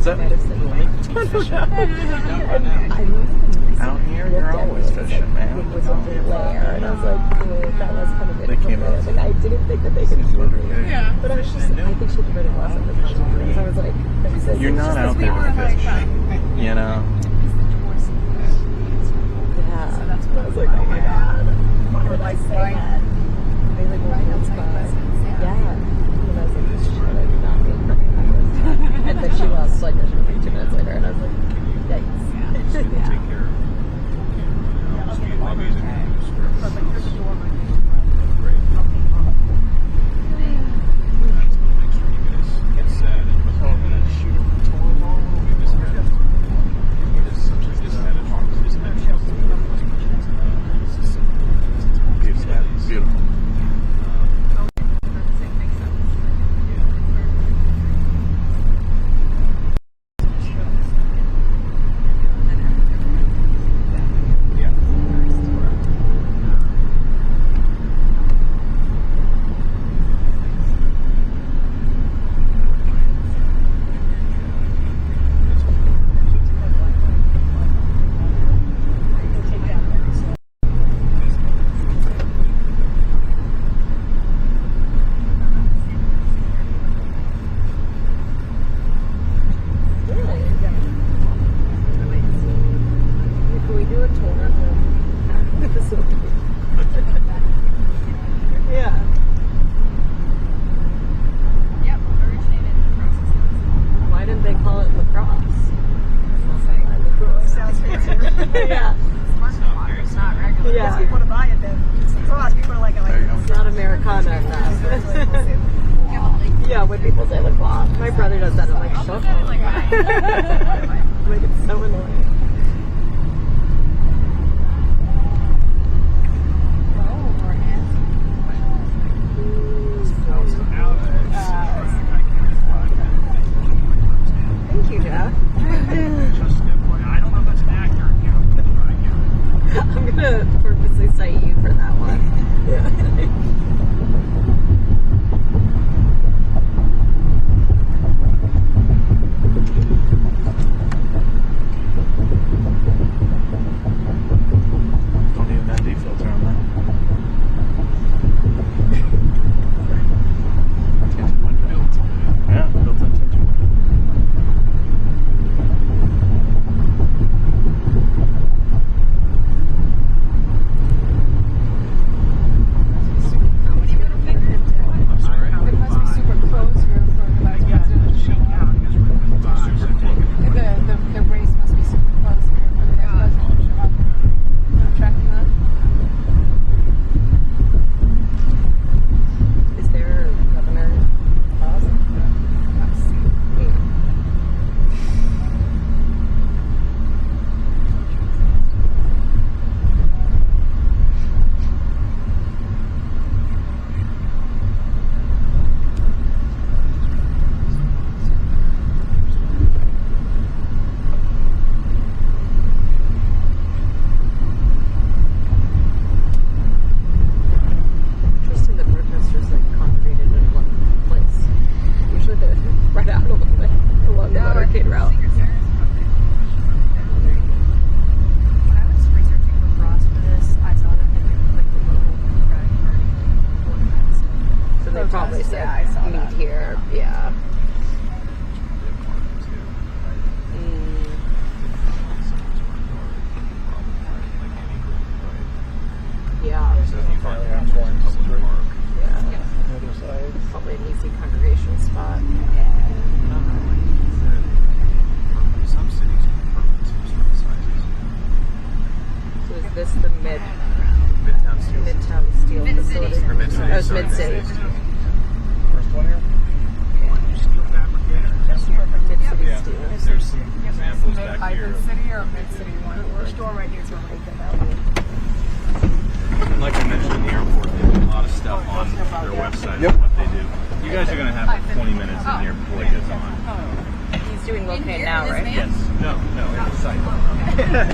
that out here, you're always fishing, man. It was a layer, and I was like, that was kind of They came out. like, I didn't think that they could do it. Yeah. But I was just, I think she read it last time. I was like, You're not out there to fish, you know? yeah. So that's what I was like, oh my god. Why did I say that? They like right outside the residence. Yeah. And I was like, shit, I did not mean for me. And then she lost like 2 minutes later, and I was like, yikes. Take care. Beautiful.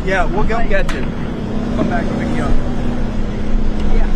Yeah, we'll go get you. Come back and pick you up. Yeah.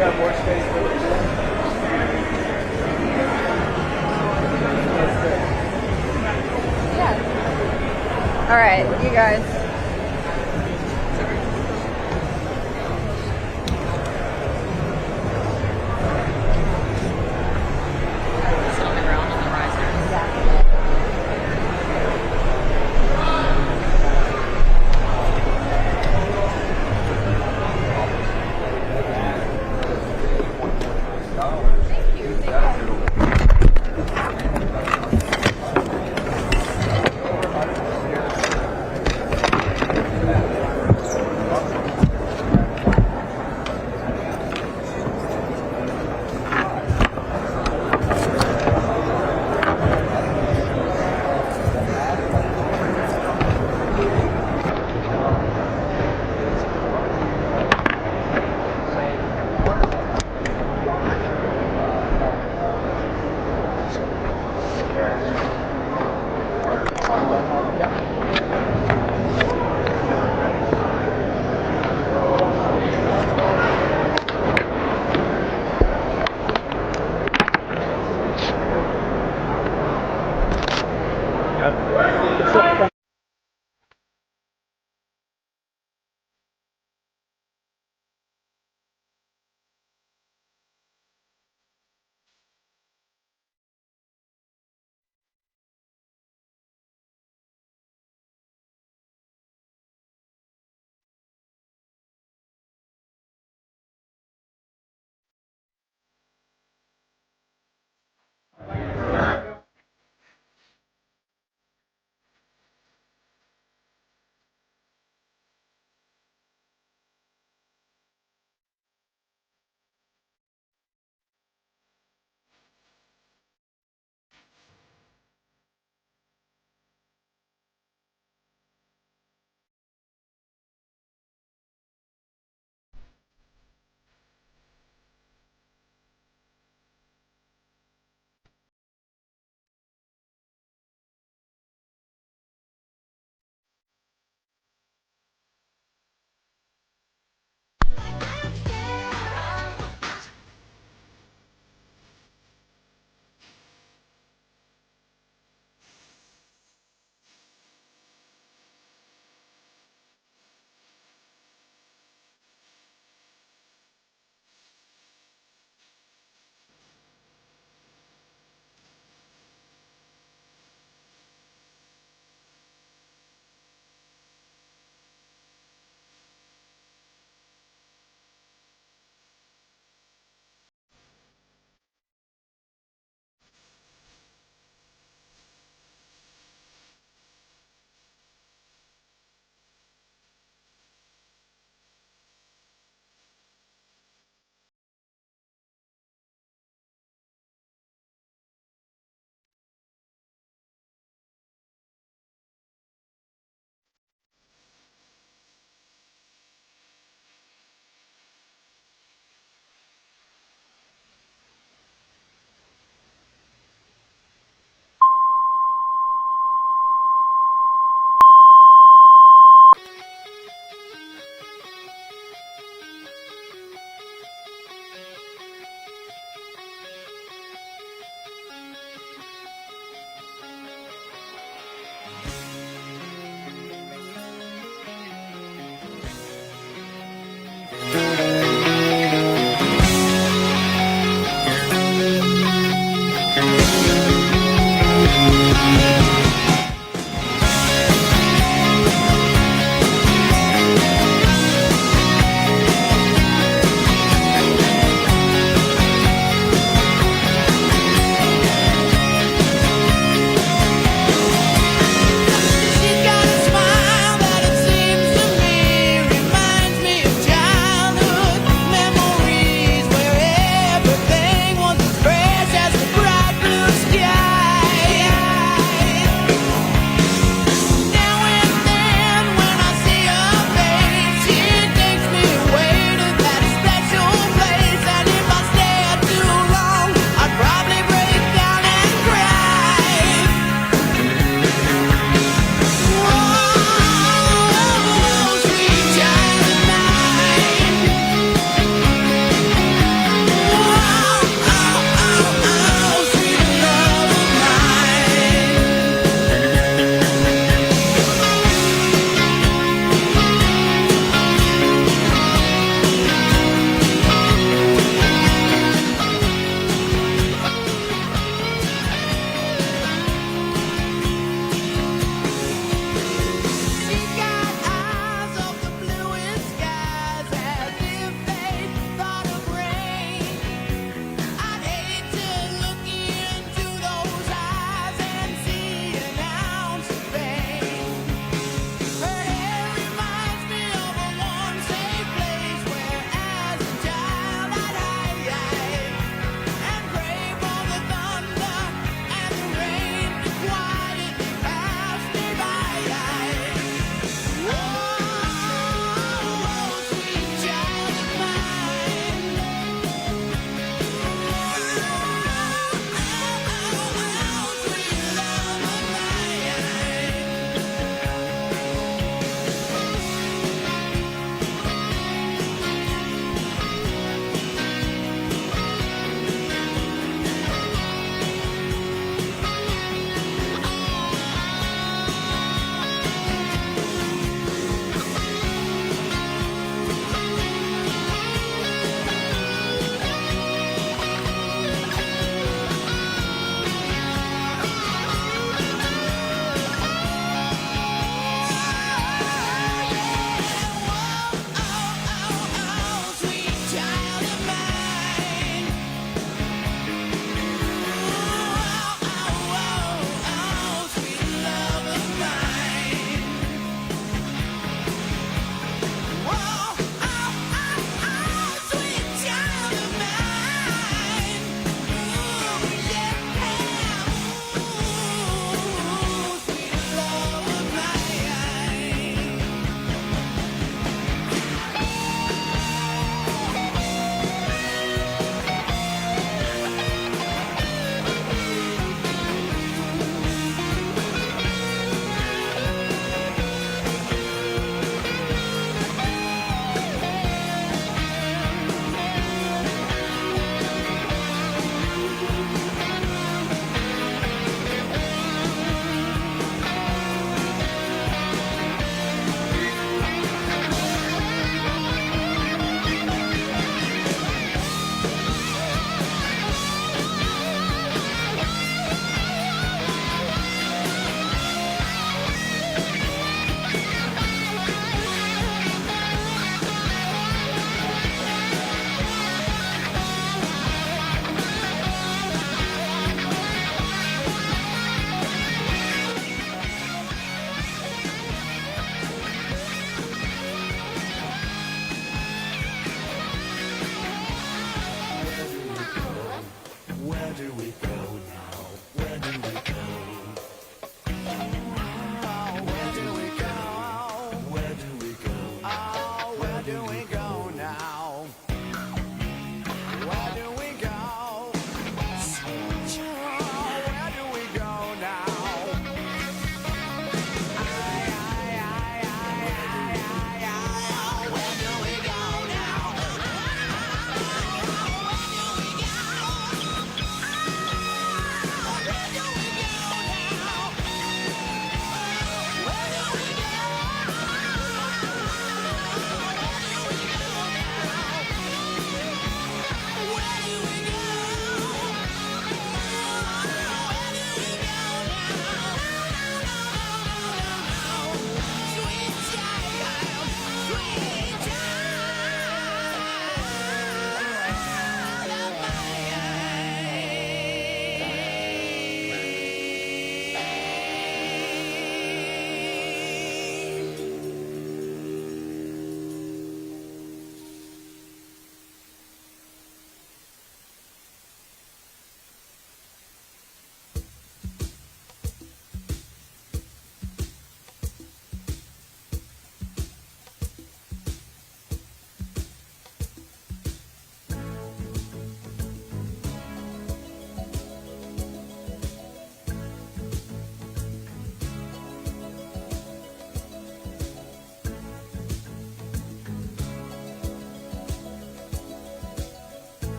you have more space for this? Yeah. All right, you guys.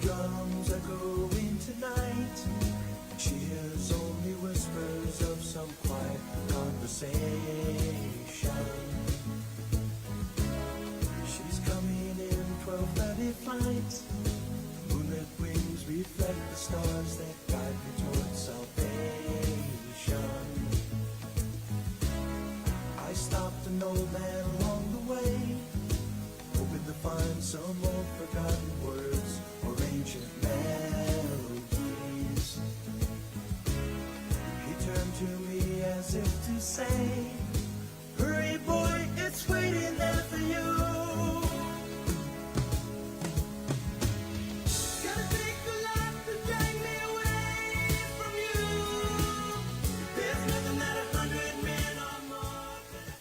drums echoing tonight. She hears only whispers of some quiet conversation. She's coming in 12:30 flight. Moonlit wings reflect the stars that guide me towards salvation. I stopped an old man along the way, hoping to find some old forgotten words or ancient melodies. He turned to me as if to say, hurry boy, it's waiting there for you. Gotta take a lot to drag me away from you. There's nothing that 100 men or more could.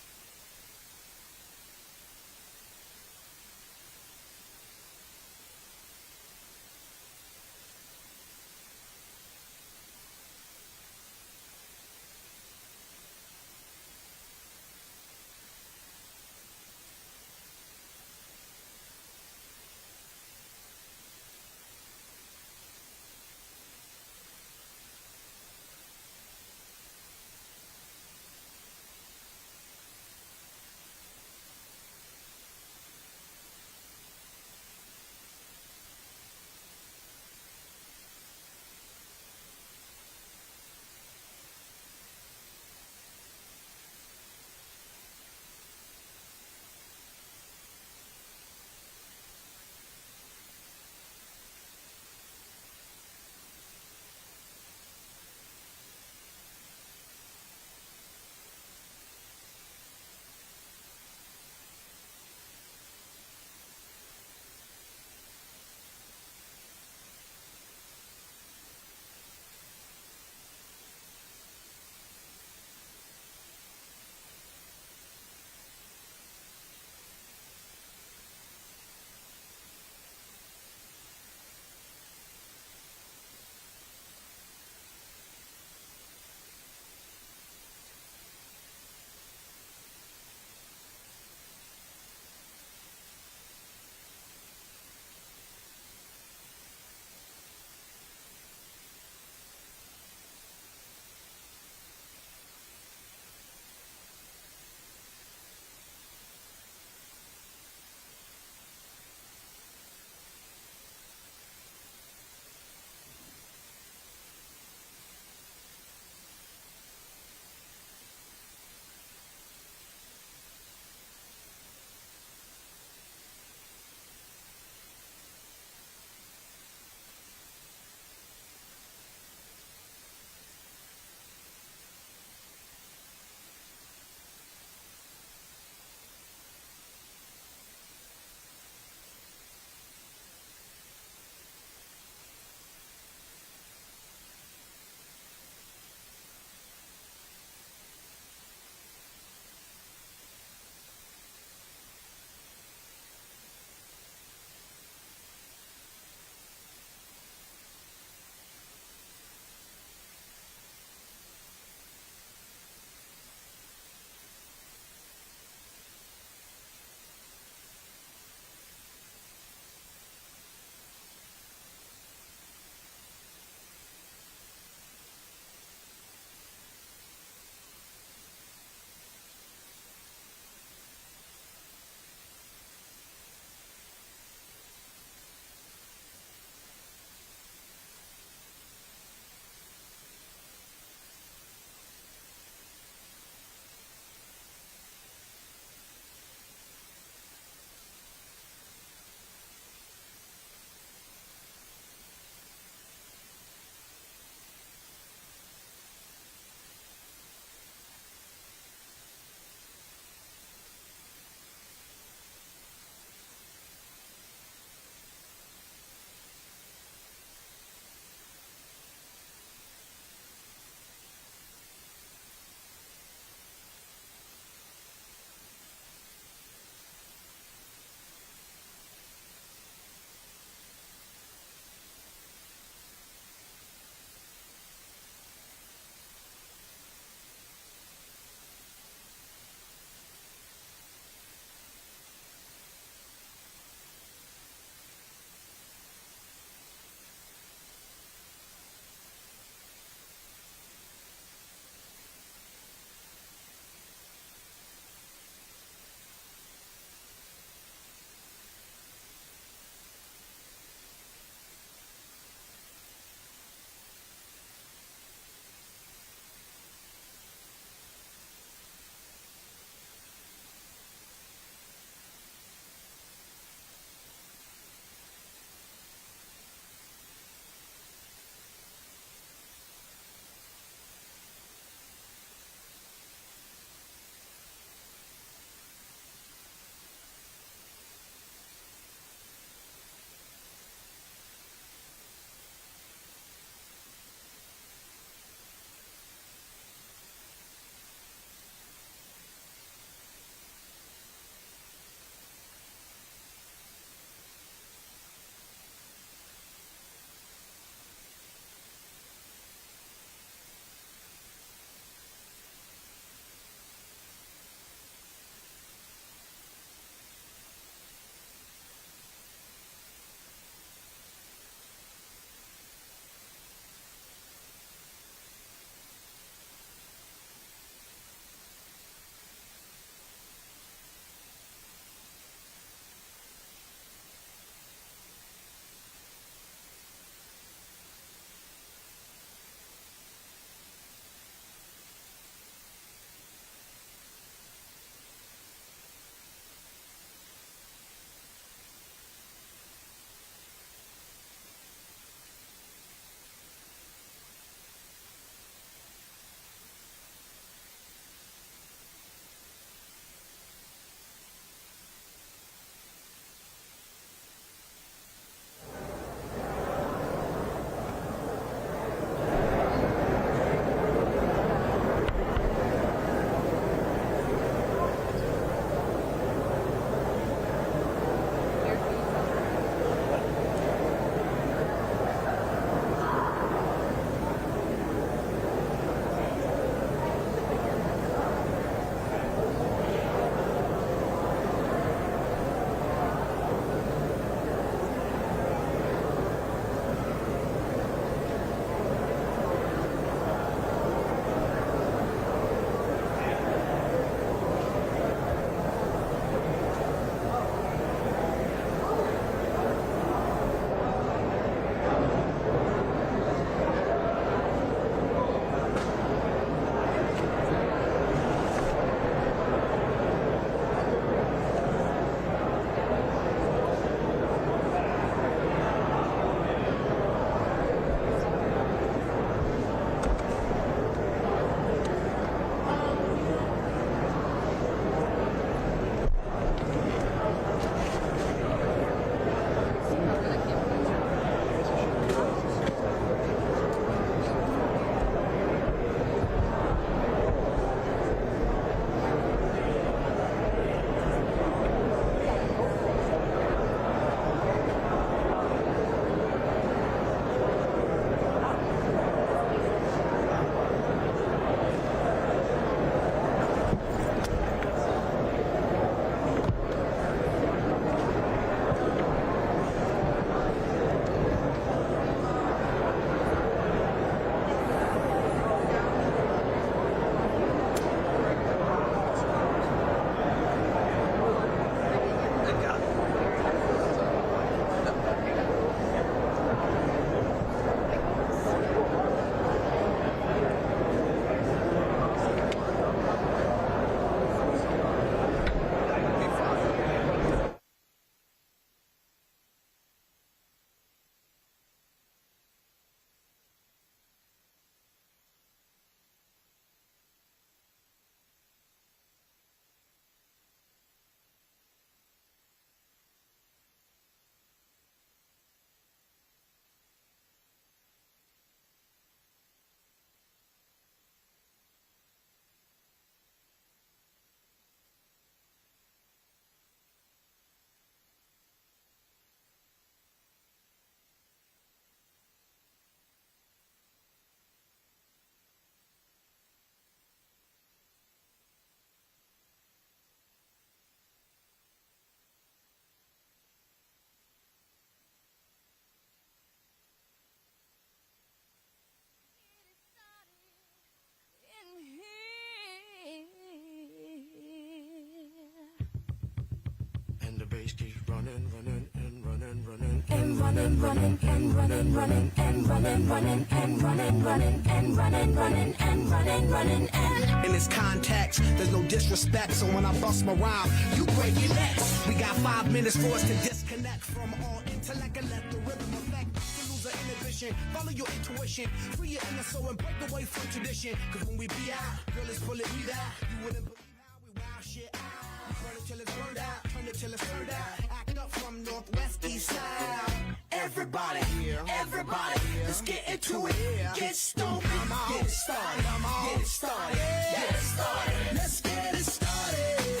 the bass keeps running, running, and running, running, and running, running, and running, running, and running, running, and running, running, and running, running, and running, running, and. In this context, there's no disrespect, so when I bust my rhyme, you break your necks. We got 5 minutes for us to disconnect from all intellect and let the rhythm affect. To lose our inhibition, follow your intuition, free your inner soul and break away from tradition. Cause when we be out, girl, it's pulling me out. You wouldn't believe how we wow shit out. We burn it till it's burned out, turn it till it's turned out. Act up from northwest, east side. Everybody, everybody, let's get into it. Get stupid, get it started, get it started, get it started. Let's get it started.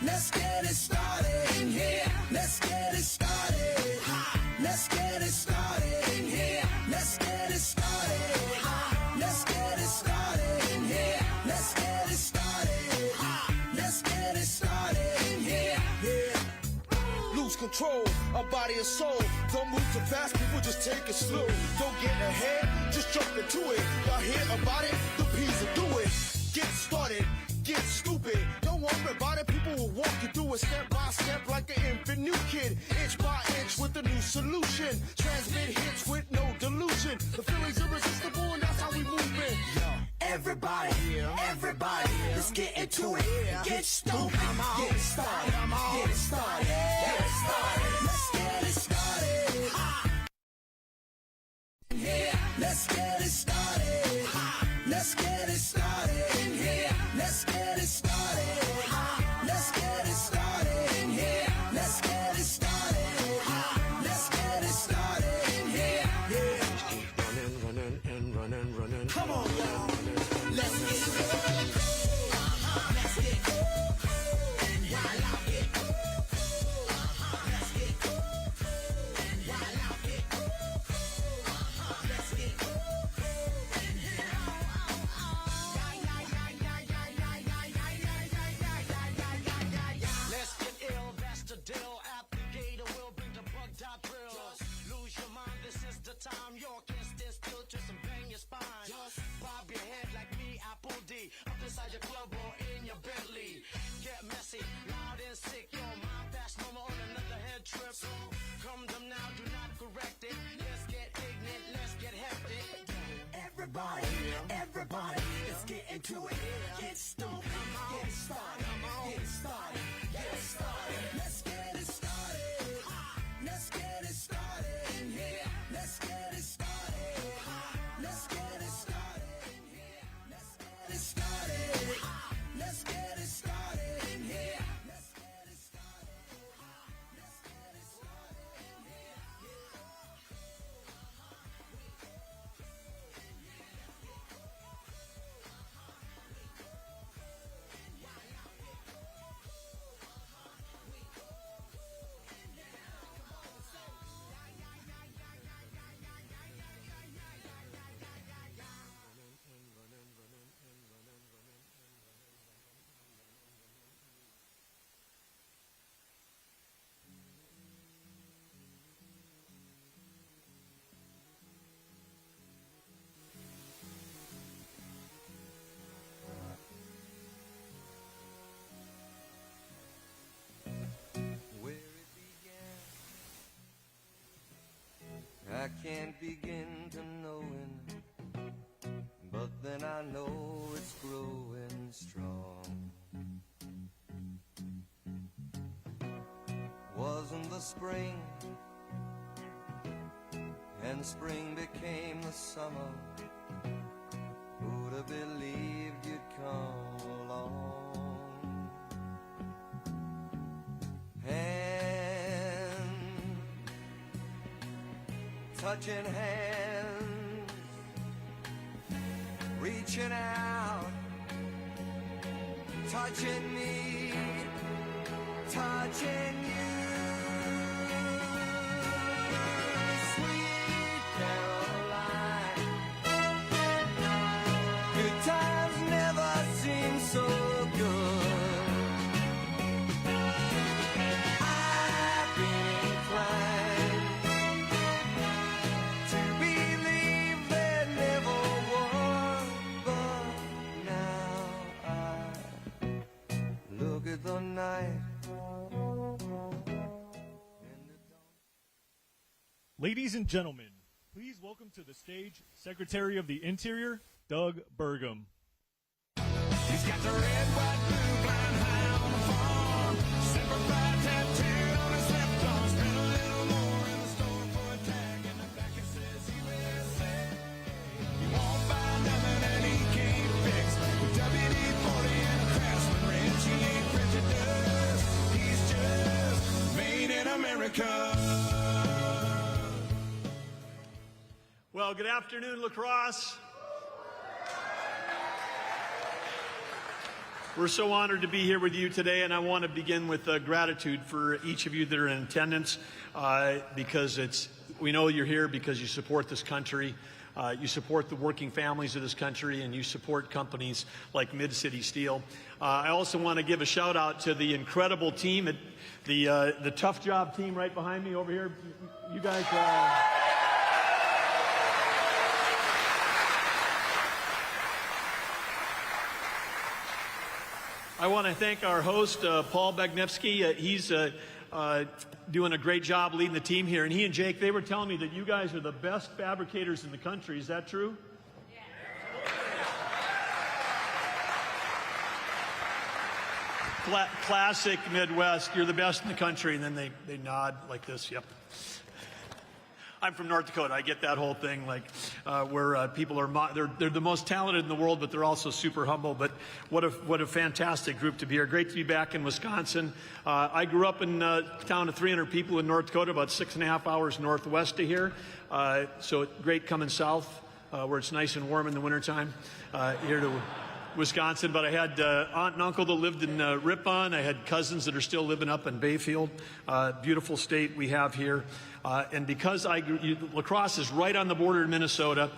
Let's get it started in here. Let's get it started. Let's get it started in here. Let's get it started. Let's get it started in here. Let's get it started. Let's get it started in here. Lose control, our body and soul. Don't move too fast, people just take it slow. Don't get ahead, just jump into it. Y'all hear about it? The P's will do it. Get started, get stupid. Don't worry about it, people will walk you through it step by step like an infant new kid. Inch by inch with a new solution. Transmit hits with no delusion. The feeling's irresistible and that's how we move it. Everybody, everybody, let's get into it. Get stupid, get it started, get it started, get it started. Let's get it started. Yeah, let's get it started. Let's get it started in here. Let's get it started. Let's get it started in here. Let's get it started. Let's get it started in here. Yeah. Running, running, and running, running. Come on, y'all. Let's get it. Let's get it. And while I get it. Let's get it. And while I get it. Let's get it. Let's get ill, that's the deal. Applicator will bring the bug dot drill. Lose your mind, this is the time. Your can't stand still, twist and bang your spine. Bob your head like me, Apple D. Up inside your club or in your Bentley. Get messy, loud and sick. Your mind fast, no more on another head trip. So come them now, do not correct it. Let's get ignorant, let's get hectic. Everybody, everybody, let's get into it. Get stupid, get it started, get it started, get it started. Let's get it started. Let's get it started in here. Let's get it started. Let's get it started in here. Let's get it started. Let's get it started in here. Let's get it started. Let's get it started in here. Where it began, I can't begin to knowing, but then I know it's growing strong. Wasn't the spring, and spring became the summer. Who'd have believed you'd come along? Touching hands, reaching out, touching me, touching you. Sweet Caroline, good times never seem so good. I've been inclined to believe there never was, but now I look at the night Ladies and gentlemen, please welcome to the stage Secretary of the Interior, Doug Burgum. He's got the red, white, blue, blind high on the farm. Semper Fi tattoo on his left arm. Spend a little more in the store for a tag. In the back it says USA. He won't buy nothing and he can't fix. With WD-40 and a Craftsman wrench, he ain't prejudiced. He's just made in America. Well, good afternoon, La Crosse. We're so honored to be here with you today, and I want to begin with gratitude for each of you that are in attendance, because we know you're here because you support this country, you support the working families of this country, and you support companies like Mid-City Steel. I also want to give a shout out to the incredible team, the tough job team right behind me over here. You guys. I want to thank our host, Paul Bagnevsky. He's doing a great job leading the team here. And he and Jake, they were telling me that you guys are the best fabricators in the country. Is that true? Yeah. Classic Midwest. You're the best in the country. And then they nod like this. Yep. I'm from North Dakota. I get that whole thing, like where people are they're the most talented in the world, but they're also super humble. But what a fantastic group to be here. Great to be back in Wisconsin. I grew up in a town of 300 people in North Dakota, about 6.5 hours northwest of here. So great coming south, where it's nice and warm in the wintertime, here to Wisconsin. But I had aunt and uncle that lived in Ripon. I had cousins that are still living up in Bayfield. Beautiful state we have here. And because La Crosse is right on the border of Minnesota,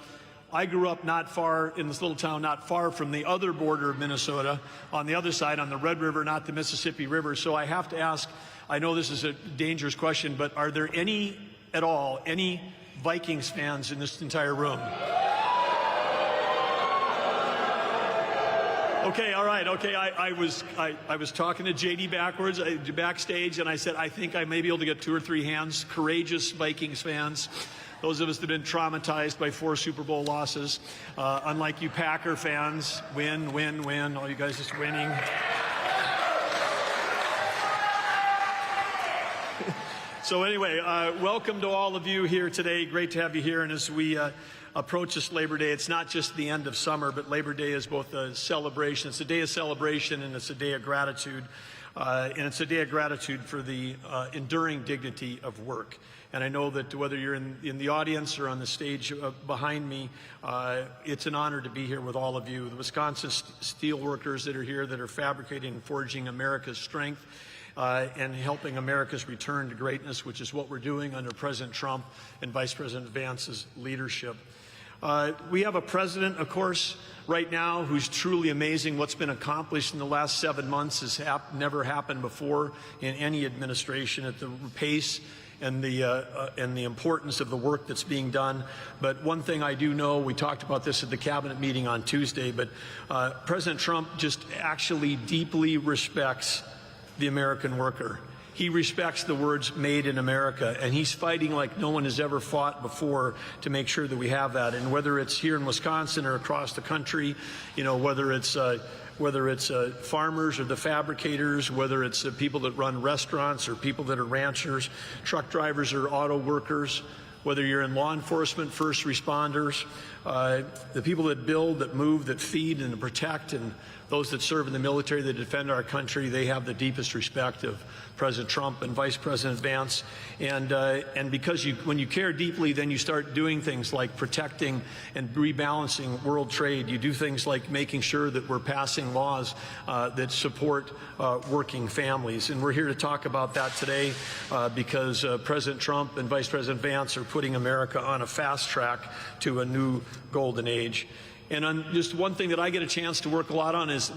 I grew up not far in this little town, not far from the other border of Minnesota, on the other side, on the Red River, not the Mississippi River. So I have to ask, I know this is a dangerous question, but are there any Vikings fans in this entire room? Okay, all right, okay. I was talking to JD backstage, and I said, I think I may be able to get 2 or 3 hands. Courageous Vikings fans. Those of us that have been traumatized by 4 Super Bowl losses. Unlike you Packer fans, win. All you guys just winning. So anyway, welcome to all of you here today. Great to have you here. And as we approach this Labor Day, it's not just the end of summer, but Labor Day is both a celebration. It's a day of celebration, and it's a day of gratitude. And it's a day of gratitude for the enduring dignity of work. And I know that whether you're in the audience or on the stage behind me, it's an honor to be here with all of you. The Wisconsin steel workers that are here, that are fabricating and forging America's strength, and helping America's return to greatness, which is what we're doing under President Trump and Vice President Vance's leadership. We have a president, of course, right now who's truly amazing. What's been accomplished in the last 7 months has never happened before in any administration, at the pace and the importance of the work that's being done. But one thing I do know, we talked about this at the cabinet meeting on Tuesday, but President Trump just actually deeply respects the American worker. He respects the words "made in America," and he's fighting like no one has ever fought before to make sure that we have that. And whether it's here in Wisconsin or across the country, you know, whether it's farmers or the fabricators, whether it's the people that run restaurants or people that are ranchers, truck drivers or auto workers, whether you're in law enforcement, first responders, the people that build, that move, that feed and protect, and those that serve in the military, that defend our country, they have the deepest respect of President Trump and Vice President Vance. And because when you care deeply, then you start doing things like protecting and rebalancing world trade. You do things like making sure that we're passing laws that support working families. And we're here to talk about that today because President Trump and Vice President Vance are putting America on a fast track to a new golden age. And on just one thing that I get a chance to work a lot on is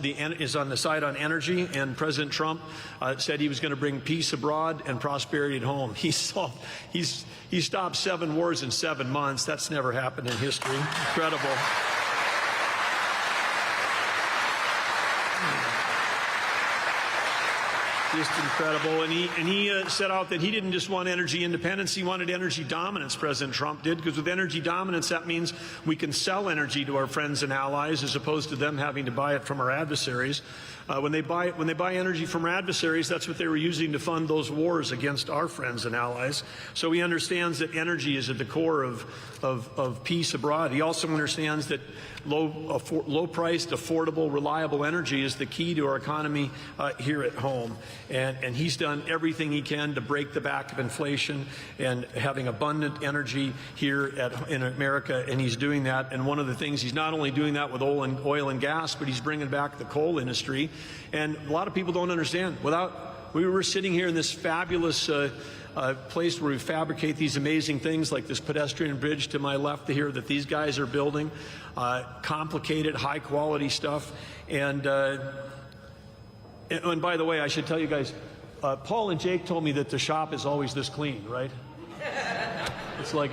on the side on energy. And President Trump said he was going to bring peace abroad and prosperity at home. He stopped 7 wars in 7 months. That's never happened in history. Incredible. Just incredible. And he set out that he didn't just want energy independence, he wanted energy dominance, President Trump did, because with energy dominance, that means we can sell energy to our friends and allies as opposed to them having to buy it from our adversaries. When they buy energy from our adversaries, that's what they were using to fund those wars against our friends and allies. So he understands that energy is at the core of peace abroad. He also understands that low-priced, affordable, reliable energy is the key to our economy here at home. And he's done everything he can to break the back of inflation and having abundant energy here in America, and he's doing that. And one of the things, he's not only doing that with oil and gas, but he's bringing back the coal industry. And a lot of people don't understand. We were sitting here in this fabulous place where we fabricate these amazing things like this pedestrian bridge to my left here that these guys are building, complicated, high-quality stuff. And by the way, I should tell you guys, Paul and Jake told me that the shop is always this clean, right? It's like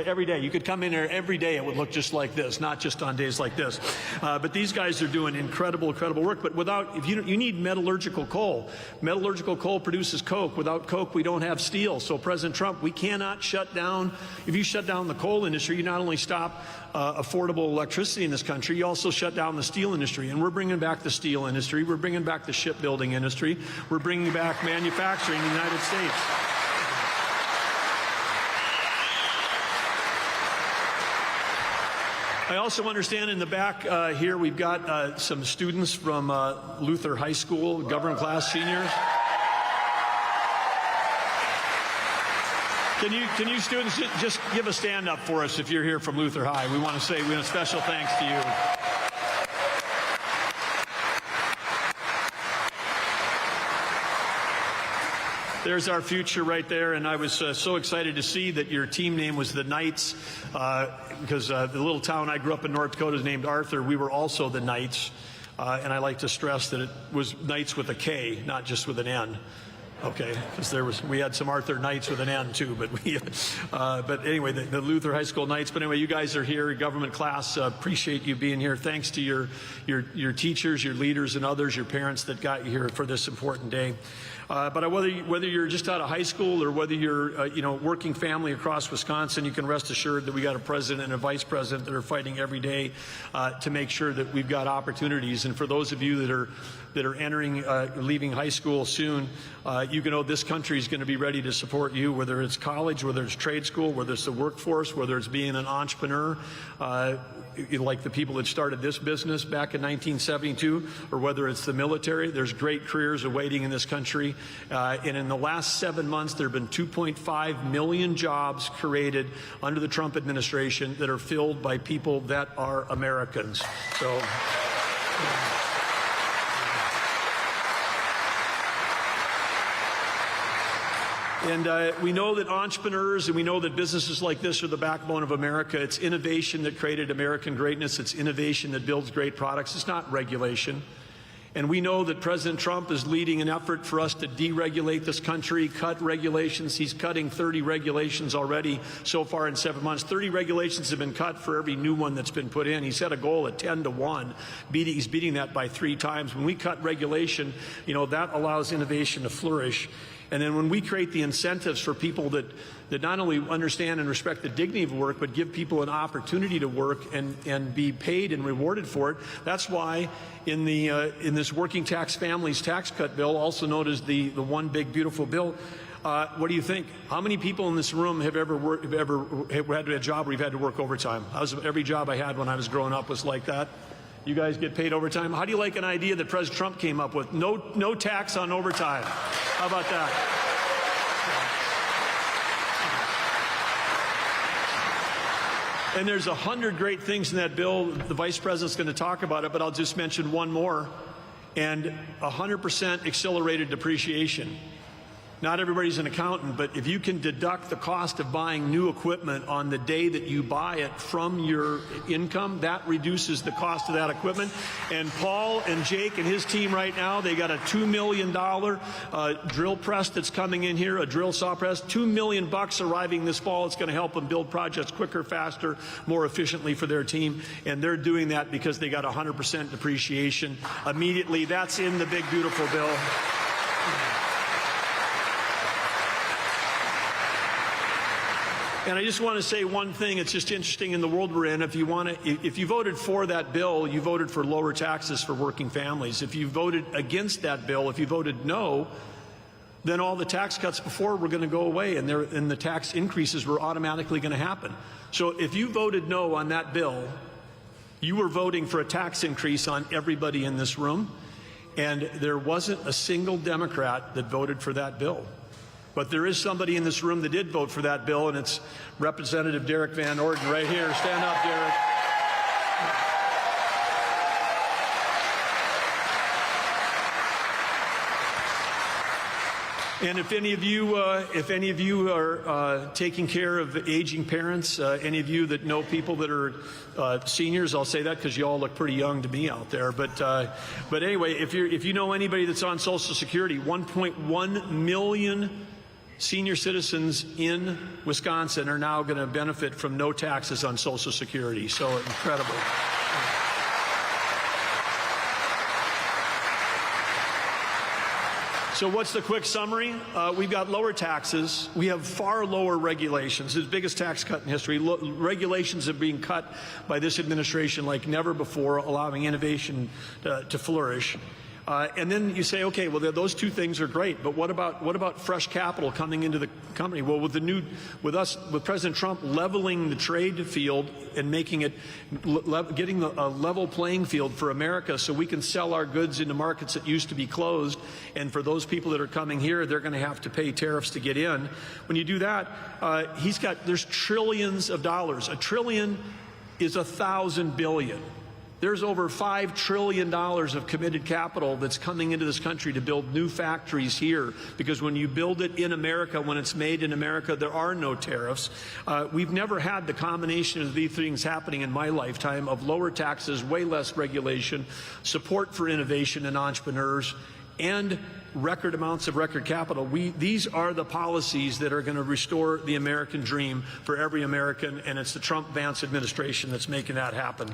every day. You could come in here every day, it would look just like this, not just on days like this. But these guys are doing incredible work. But you need metallurgical coal. Metallurgical coal produces coke. Without coke, we don't have steel. So President Trump, we cannot shut down. If you shut down the coal industry, you not only stop affordable electricity in this country, you also shut down the steel industry. And we're bringing back the steel industry. We're bringing back the shipbuilding industry. We're bringing back manufacturing in the United States. I also understand in the back here we've got some students from Luther High School, government class seniors. Can you students just give a stand up for us if you're here from Luther High? We want to say a special thanks to you. There's our future right there, and I was so excited to see that your team name was the Knights, because the little town I grew up in, North Dakota, is named Arthur. We were also the Knights, and I like to stress that it was Knights with a K, not just with an N. Okay, because we had some Arthur Knights with an N too, but anyway, the Luther High School Knights. But anyway, you guys are here, government class. Appreciate you being here. Thanks to your teachers, your leaders, and others, your parents that got you here for this important day. But whether you're just out of high school or whether you're working family across Wisconsin, you can rest assured that we got a president and a vice president that are fighting every day to make sure that we've got opportunities. And for those of you that are entering, leaving high school soon, you can know this country is going to be ready to support you, whether it's college, whether it's trade school, whether it's the workforce, whether it's being an entrepreneur, like the people that started this business back in 1972, or whether it's the military. There's great careers awaiting in this country. And in the last 7 months, there have been 2.5 million jobs created under the Trump administration that are filled by people that are Americans. So. And we know that entrepreneurs and we know that businesses like this are the backbone of America. It's innovation that created American greatness. It's innovation that builds great products. It's not regulation. And we know that President Trump is leading an effort for us to deregulate this country, cut regulations. He's cutting 30 regulations already so far in 7 months. 30 regulations have been cut for every new one that's been put in. He set a goal at 10 to 1. He's beating that by 3 times. When we cut regulation, that allows innovation to flourish. And then when we create the incentives for people that not only understand and respect the dignity of work, but give people an opportunity to work and be paid and rewarded for it, that's why in this working tax families tax cut bill, also known as the One Big Beautiful Bill, what do you think? How many people in this room have ever had a job where you've had to work overtime? Every job I had when I was growing up was like that. You guys get paid overtime. How do you like an idea that President Trump came up with? No tax on overtime. How about that? And there's 100 great things in that bill. The Vice President's going to talk about it, but I'll just mention one more. And 100% accelerated depreciation. Not everybody's an accountant, but if you can deduct the cost of buying new equipment on the day that you buy it from your income, that reduces the cost of that equipment. And Paul and Jake and his team right now, they got a $2 million drill press that's coming in here, a drill saw press, $2 million arriving this fall. It's going to help them build projects quicker, faster, more efficiently for their team. And they're doing that because they got 100% depreciation immediately. That's in the big, beautiful bill. And I just want to say one thing. It's just interesting in the world we're in. If you voted for that bill, you voted for lower taxes for working families. If you voted against that bill, if you voted no, then all the tax cuts before were going to go away, and the tax increases were automatically going to happen. So if you voted no on that bill, you were voting for a tax increase on everybody in this room, and there wasn't a single Democrat that voted for that bill. But there is somebody in this room that did vote for that bill, and it's Representative Derek Van Orden right here. Stand up, Derek. And if any of you are taking care of aging parents, any of you that know people that are seniors, I'll say that because you all look pretty young to me out there. But anyway, if you know anybody that's on Social Security, 1.1 million senior citizens in Wisconsin are now going to benefit from no taxes on Social Security. So incredible. So what's the quick summary? We've got lower taxes. We have far lower regulations. It's the biggest tax cut in history. Regulations are being cut by this administration like never before, allowing innovation to flourish. And then you say, okay, well, those two things are great, but what about fresh capital coming into the company? Well, with President Trump leveling the trade field and making it, getting a level playing field for America so we can sell our goods into markets that used to be closed, and for those people that are coming here, they're going to have to pay tariffs to get in. When you do that, there's trillions of dollars. A trillion is 1,000 billion. There's over $5 trillion of committed capital that's coming into this country to build new factories here, because when you build it in America, when it's made in America, there are no tariffs. We've never had the combination of these things happening in my lifetime of lower taxes, way less regulation, support for innovation and entrepreneurs, and record amounts of record capital. These are the policies that are going to restore the American dream for every American, and it's the Trump-Vance administration that's making that happen.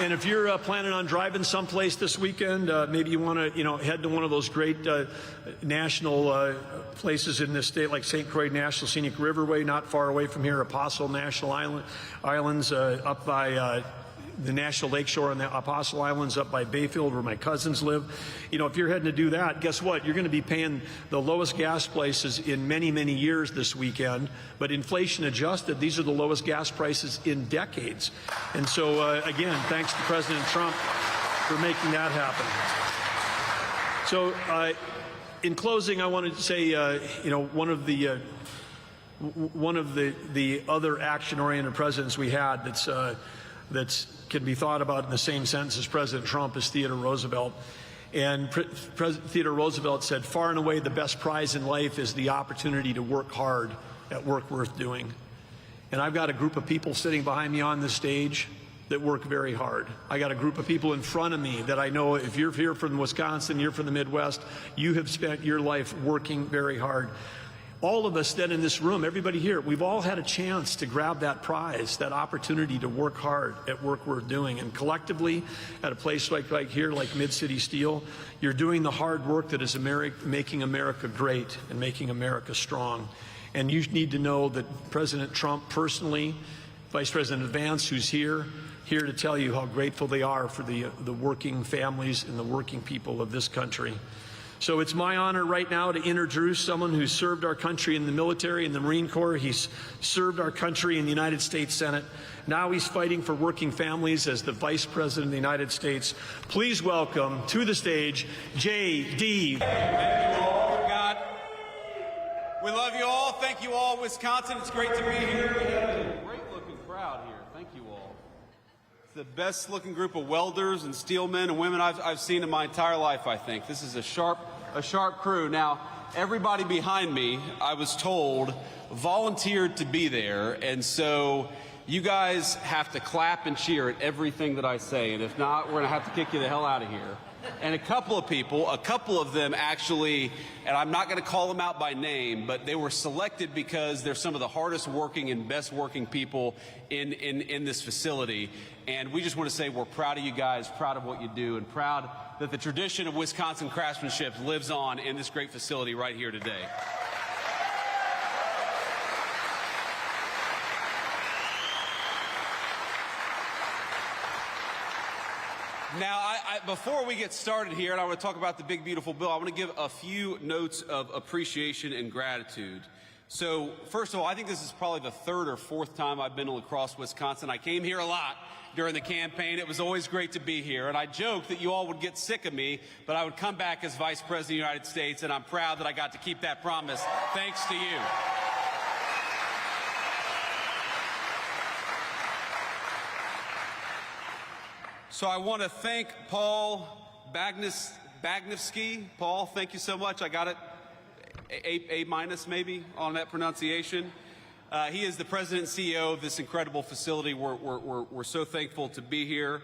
And if you're planning on driving someplace this weekend, maybe you want to, head to one of those great national places in this state, like St. Croix National Scenic Riverway, not far away from here, Apostle National Islands, up by the National Lakeshore on the Apostle Islands, up by Bayfield, where my cousins live. If you're heading to do that, guess what? You're going to be paying the lowest gas prices in many, many years this weekend. But inflation adjusted, these are the lowest gas prices in decades. And so, again, thanks to President Trump for making that happen. So, in closing, I wanted to say, one of the other action-oriented presidents we had that's can be thought about in the same sentence as President Trump is Theodore Roosevelt. And President Theodore Roosevelt said, far and away the best prize in life is the opportunity to work hard at work worth doing. And I've got a group of people sitting behind me on this stage that work very hard. I got a group of people in front of me that I know, if you're here from Wisconsin, you're from the Midwest, you have spent your life working very hard. All of us then in this room, everybody here, we've all had a chance to grab that prize, that opportunity to work hard at work worth doing. And collectively, at a place like here, like Mid-City Steel, you're doing the hard work that is making America great and making America strong. And you need to know that President Trump personally, Vice President Vance, who's here to tell you how grateful they are for the working families and the working people of this country. So it's my honor right now to introduce someone who served our country in the military, in the Marine Corps. He's served our country in the United States Senate. Now he's fighting for working families as the Vice President of the United States. Please welcome to the stage, J.D. Thank you all. God, we love you all. Thank you all, Wisconsin. It's great to be here. We have a great-looking crowd here. Thank you all. It's the best-looking group of welders and steel men and women I've seen in my entire life, I think. This is a sharp crew. Now, everybody behind me, I was told, volunteered to be there, and so you guys have to clap and cheer at everything that I say, and if not, we're going to have to kick you the hell out of here. And a couple of them actually, and I'm not going to call them out by name, but they were selected because they're some of the hardest working and best working people in this facility. And we just want to say we're proud of you guys, proud of what you do, and proud that the tradition of Wisconsin craftsmanship lives on in this great facility right here today. Now, before we get started here, and I want to talk about the big, beautiful bill, I want to give a few notes of appreciation and gratitude. So, first of all, I think this is probably the third or fourth time I've been to La Crosse, Wisconsin. I came here a lot during the campaign. It was always great to be here, and I joked that you all would get sick of me, but I would come back as Vice President of the United States, and I'm proud that I got to keep that promise, thanks to you. So I want to thank Paul Bagnevsky. Paul, thank you so much. I got it A minus maybe on that pronunciation. He is the president and CEO of this incredible facility. We're so thankful to be here.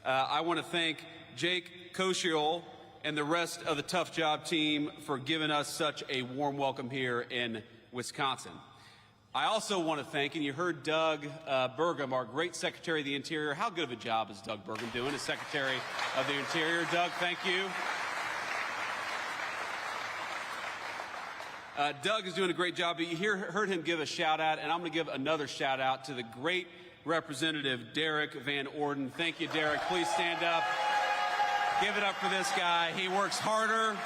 I want to thank Jake Koshiol and the rest of the Tough Job team for giving us such a warm welcome here in Wisconsin. I also want to thank, and you heard Doug Burgum, our great Secretary of the Interior. How good of a job is Doug Burgum doing as Secretary of the Interior? Doug, thank you. Doug is doing a great job, but you heard him give a shout out, and I'm going to give another shout out to the great Representative Derek Van Orden. Thank you, Derek. Please stand up. Give it up for this guy. He works harder.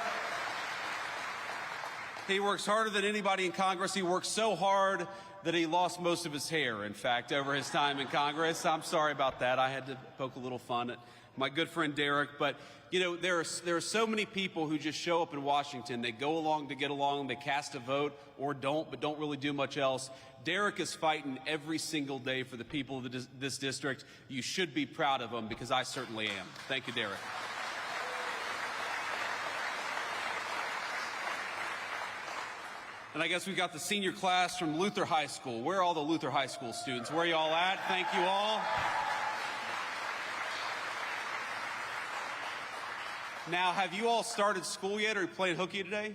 He works harder than anybody in Congress. He works so hard that he lost most of his hair, in fact, over his time in Congress. I'm sorry about that. I had to poke a little fun at my good friend Derek. But, you know, there are so many people who just show up in Washington. They go along to get along. They cast a vote or don't, but don't really do much else. Derek is fighting every single day for the people of this district. You should be proud of him, because I certainly am. Thank you, Derek. And I guess we got the senior class from Luther High School. Where are all the Luther High School students? Where are you all at? Thank you all. Now, have you all started school yet, or are you playing hooky today?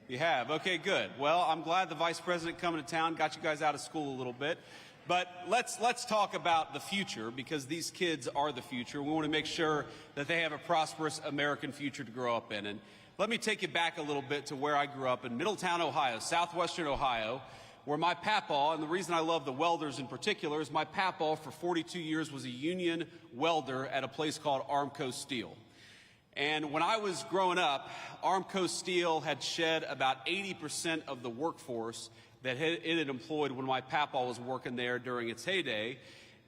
You have. Okay, good. Well, I'm glad the Vice President coming to town got you guys out of school a little bit. But let's talk about the future, because these kids are the future. We want to make sure that they have a prosperous American future to grow up in. And let me take you back a little bit to where I grew up in Middletown, Ohio, southwestern Ohio, where my papaw, and the reason I love the welders in particular, is my papaw for 42 years was a union welder at a place called Armco Steel. And when I was growing up, Armco Steel had shed about 80% of the workforce that it had employed when my papaw was working there during its heyday.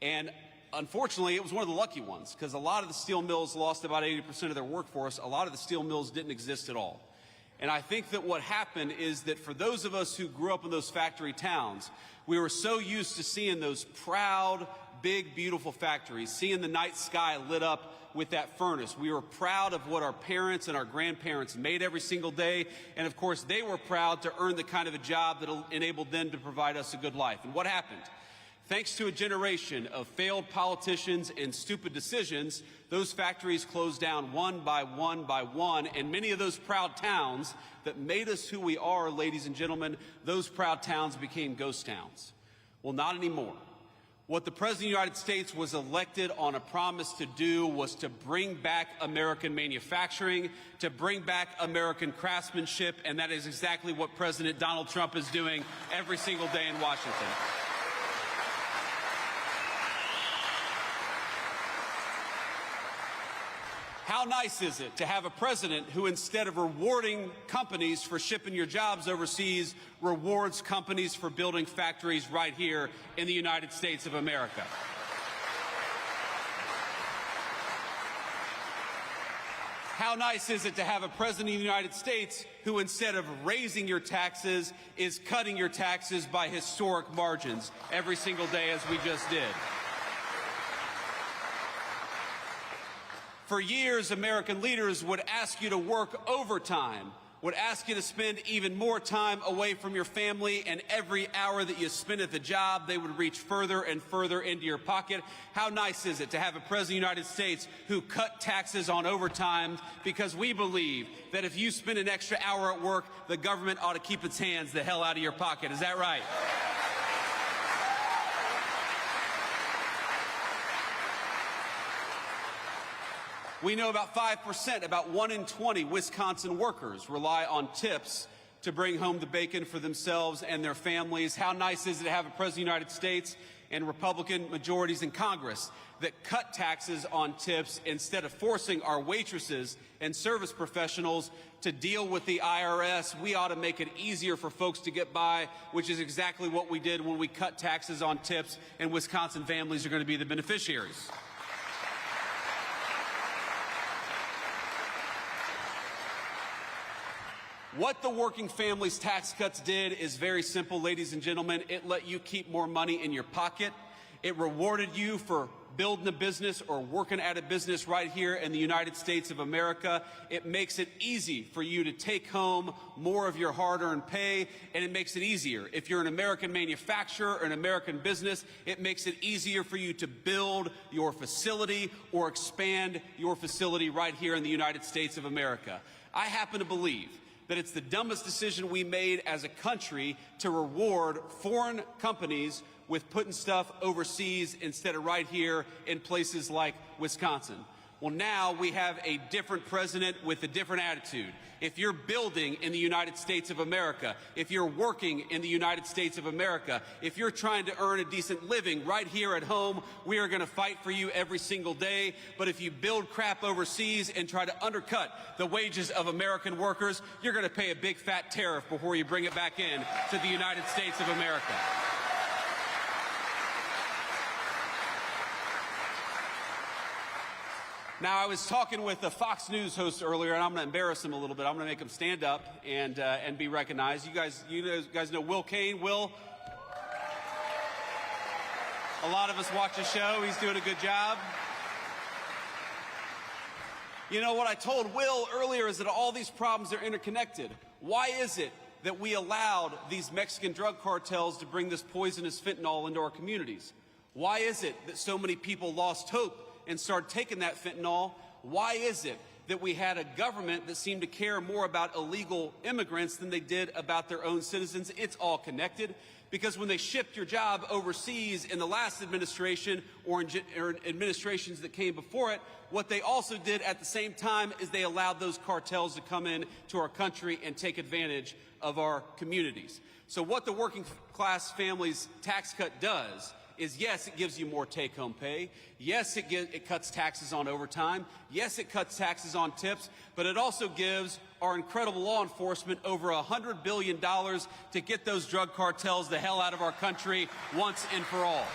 And unfortunately, it was one of the lucky ones, because a lot of the steel mills lost about 80% of their workforce. A lot of the steel mills didn't exist at all. And I think that what happened is that for those of us who grew up in those factory towns, we were so used to seeing those proud, big, beautiful factories, seeing the night sky lit up with that furnace. We were proud of what our parents and our grandparents made every single day. And of course, they were proud to earn the kind of a job that enabled them to provide us a good life. And what happened? Thanks to a generation of failed politicians and stupid decisions, those factories closed down one by one by one, and many of those proud towns that made us who we are, ladies and gentlemen, those proud towns became ghost towns. Well, not anymore. What the President of the United States was elected on a promise to do was to bring back American manufacturing, to bring back American craftsmanship, and that is exactly what President Donald Trump is doing every single day in Washington. How nice is it to have a president who, instead of rewarding companies for shipping your jobs overseas, rewards companies for building factories right here in the United States of America? How nice is it to have a president of the United States who, instead of raising your taxes, is cutting your taxes by historic margins every single day, as we just did? For years, American leaders would ask you to work overtime would ask you to spend even more time away from your family, and every hour that you spend at the job, they would reach further and further into your pocket. How nice is it to have a President of the United States who cut taxes on overtime, because we believe that if you spend an extra hour at work, the government ought to keep its hands the hell out of your pocket. Is that right? We know about 5%, about 1 in 20 Wisconsin workers rely on tips to bring home the bacon for themselves and their families. How nice is it to have a President of the United States and Republican majorities in Congress that cut taxes on tips instead of forcing our waitresses and service professionals to deal with the IRS. We ought to make it easier for folks to get by, which is exactly what we did when we cut taxes on tips, and Wisconsin families are going to be the beneficiaries. What the working families tax cuts did is very simple, ladies and gentlemen. It let you keep more money in your pocket. It rewarded you for building a business or working at a business right here in the United States of America. It makes it easy for you to take home more of your hard-earned pay, and it makes it easier. If you're an American manufacturer or an American business, it makes it easier for you to build your facility or expand your facility right here in the United States of America. I happen to believe that it's the dumbest decision we made as a country to reward foreign companies with putting stuff overseas instead of right here in places like Wisconsin. Well, now we have a different president with a different attitude. If you're building in the United States of America, if you're working in the United States of America, if you're trying to earn a decent living right here at home, we are going to fight for you every single day. But if you build crap overseas and try to undercut the wages of American workers, you're going to pay a big fat tariff before you bring it back in to the United States of America. Now, I was talking with a Fox News host earlier, and I'm going to embarrass him a little bit. I'm going to make him stand up and be recognized. You guys know Will Kane. Will, a lot of us watch his show. He's doing a good job. You know, what I told Will earlier is that all these problems are interconnected. Why is it that we allowed these Mexican drug cartels to bring this poisonous fentanyl into our communities? Why is it that so many people lost hope and started taking that fentanyl? Why is it that we had a government that seemed to care more about illegal immigrants than they did about their own citizens? It's all connected, because when they shipped your job overseas in the last administration or in administrations that came before it, what they also did at the same time is they allowed those cartels to come in to our country and take advantage of our communities. So what the working class families tax cut does is, yes, it gives you more take-home pay. Yes, it cuts taxes on overtime. Yes, it cuts taxes on tips. But it also gives our incredible law enforcement over $100 billion to get those drug cartels the hell out of our country once and for all.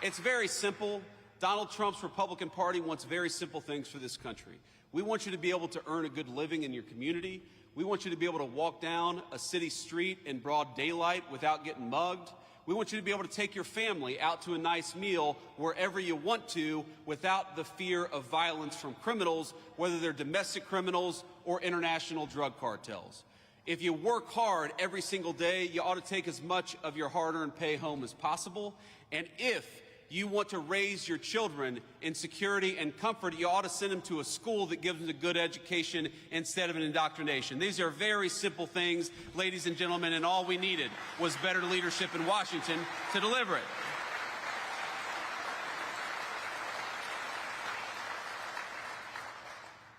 It's very simple. Donald Trump's Republican Party wants very simple things for this country. We want you to be able to earn a good living in your community. We want you to be able to walk down a city street in broad daylight without getting mugged. We want you to be able to take your family out to a nice meal wherever you want to without the fear of violence from criminals, whether they're domestic criminals or international drug cartels. If you work hard every single day, you ought to take as much of your hard-earned pay home as possible. And if you want to raise your children in security and comfort, you ought to send them to a school that gives them a good education instead of an indoctrination. These are very simple things, ladies and gentlemen, and all we needed was better leadership in Washington to deliver it.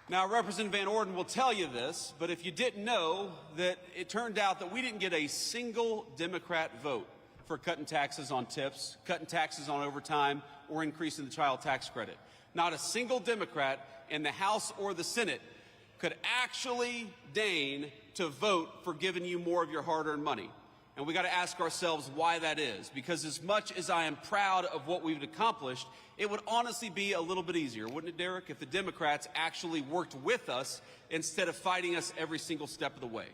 Now, Representative Van Orden will tell you this, but if you didn't know, that it turned out that we didn't get a single Democrat vote for cutting taxes on tips, cutting taxes on overtime, or increasing the child tax credit. Not a single Democrat in the House or the Senate could actually deign to vote for giving you more of your hard-earned money. And we got to ask ourselves why that is. Because as much as I am proud of what we've accomplished, it would honestly be a little bit easier, wouldn't it, Derek, if the Democrats actually worked with us instead of fighting us every single step of the way.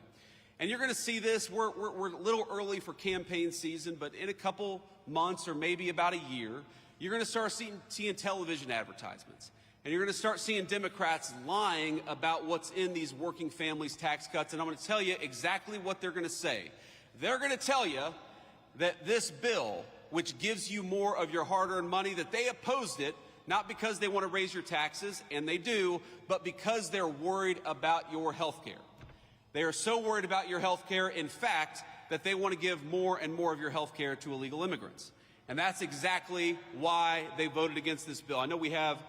And you're going to see this. We're a little early for campaign season, but in a couple months or maybe about a year, you're going to start seeing television advertisements. And you're going to start seeing Democrats lying about what's in these working families tax cuts. And I'm going to tell you exactly what they're going to say. They're going to tell you that this bill, which gives you more of your hard-earned money, that they opposed it, not because they want to raise your taxes, and they do, but because they're worried about your health care. They are so worried about your health care, in fact, that they want to give more and more of your health care to illegal immigrants. And that's exactly why they voted against this bill. I know we have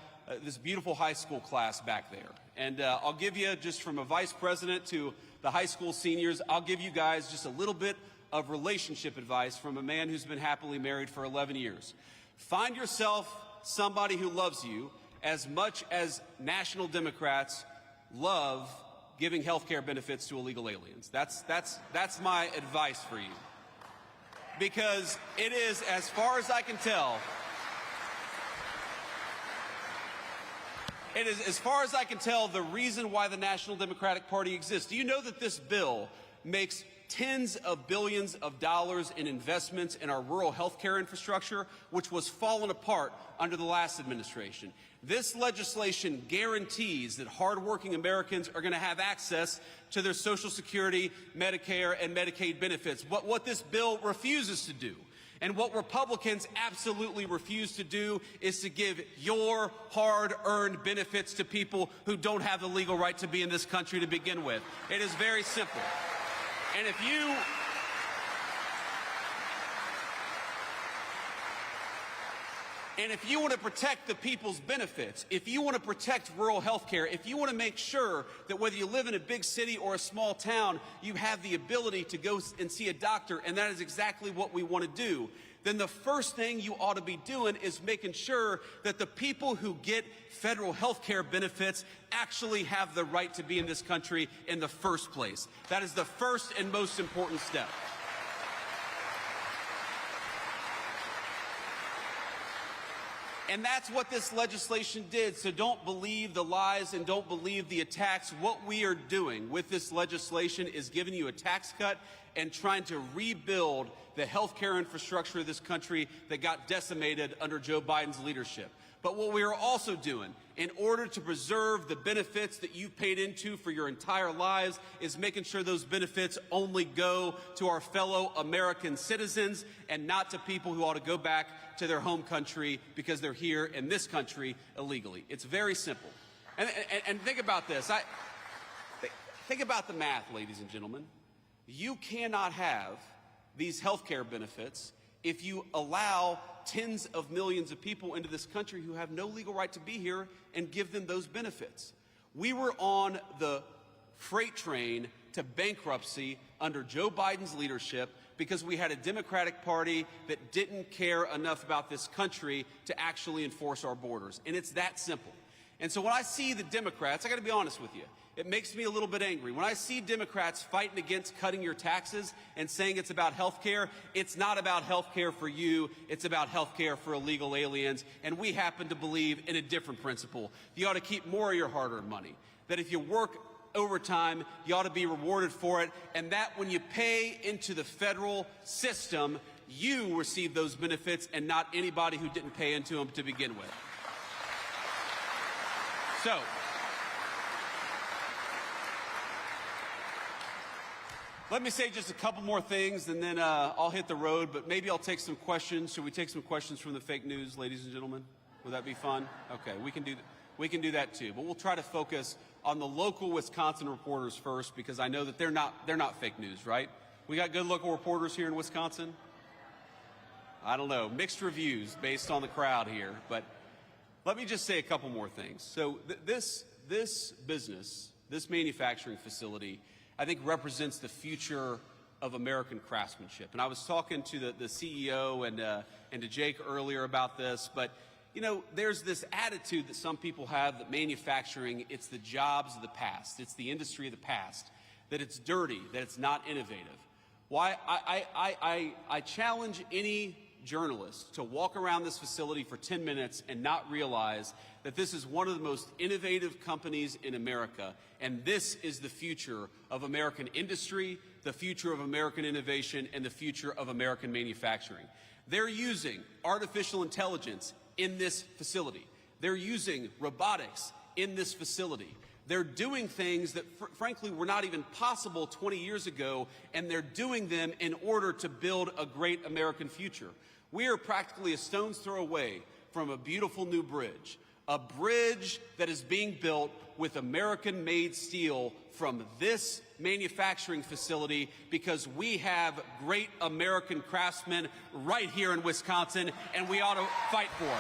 this beautiful high school class back there. And I'll give you, just from a vice president to the high school seniors, I'll give you guys just a little bit of relationship advice from a man who's been happily married for 11 years. Find yourself somebody who loves you as much as national Democrats love giving health care benefits to illegal aliens. That's my advice for you. Because it is, as far as I can tell, it is, as far as I can tell, the reason why the National Democratic Party exists. Do you know that this bill makes tens of billions of dollars in investments in our rural health care infrastructure, which was falling apart under the last administration? This legislation guarantees that hardworking Americans are going to have access to their Social Security, Medicare, and Medicaid benefits. But what this bill refuses to do, and what Republicans absolutely refuse to do, is to give your hard-earned benefits to people who don't have the legal right to be in this country to begin with. It is very simple. And if you want to protect the people's benefits, if you want to protect rural health care, if you want to make sure that whether you live in a big city or a small town, you have the ability to go and see a doctor, and that is exactly what we want to do, then the first thing you ought to be doing is making sure that the people who get federal health care benefits actually have the right to be in this country in the first place. That is the first and most important step. And that's what this legislation did. So don't believe the lies and don't believe the attacks. What we are doing with this legislation is giving you a tax cut and trying to rebuild the health care infrastructure of this country that got decimated under Joe Biden's leadership. But what we are also doing, in order to preserve the benefits that you've paid into for your entire lives, is making sure those benefits only go to our fellow American citizens and not to people who ought to go back to their home country because they're here in this country illegally. It's very simple. And think about this. Think about the math, ladies and gentlemen. You cannot have these health care benefits if you allow tens of millions of people into this country who have no legal right to be here and give them those benefits. We were on the freight train to bankruptcy under Joe Biden's leadership because we had a Democratic Party that didn't care enough about this country to actually enforce our borders. And it's that simple. And so when I see the Democrats, I got to be honest with you, it makes me a little bit angry. When I see Democrats fighting against cutting your taxes and saying it's about health care, it's not about health care for you, it's about health care for illegal aliens. And we happen to believe in a different principle. You ought to keep more of your hard-earned money. That if you work overtime, you ought to be rewarded for it. And that when you pay into the federal system, you receive those benefits and not anybody who didn't pay into them to begin with. So, let me say just a couple more things, and then I'll hit the road, but maybe I'll take some questions. Should we take some questions from the fake news, ladies and gentlemen? Would that be fun? Okay, we can do that too, but we'll try to focus on the local Wisconsin reporters first, because I know that they're not fake news, right? We got good local reporters here in Wisconsin? I don't know, mixed reviews based on the crowd here, but let me just say a couple more things. So this business, this manufacturing facility, I think represents the future of American craftsmanship. And I was talking to the CEO and to Jake earlier about this, but you know, there's this attitude that some people have that manufacturing, it's the jobs of the past, it's the industry of the past, that it's dirty, that it's not innovative. Why? I challenge any journalist to walk around this facility for 10 minutes and not realize that this is one of the most innovative companies in America, and this is the future of American industry, the future of American innovation, and the future of American manufacturing. They're using artificial intelligence in this facility. They're using robotics in this facility. They're doing things that, frankly, were not even possible 20 years ago, and they're doing them in order to build a great American future. We are practically a stone's throw away from a beautiful new bridge, a bridge that is being built with American-made steel from this manufacturing facility because we have great American craftsmen right here in Wisconsin, and we ought to fight for them.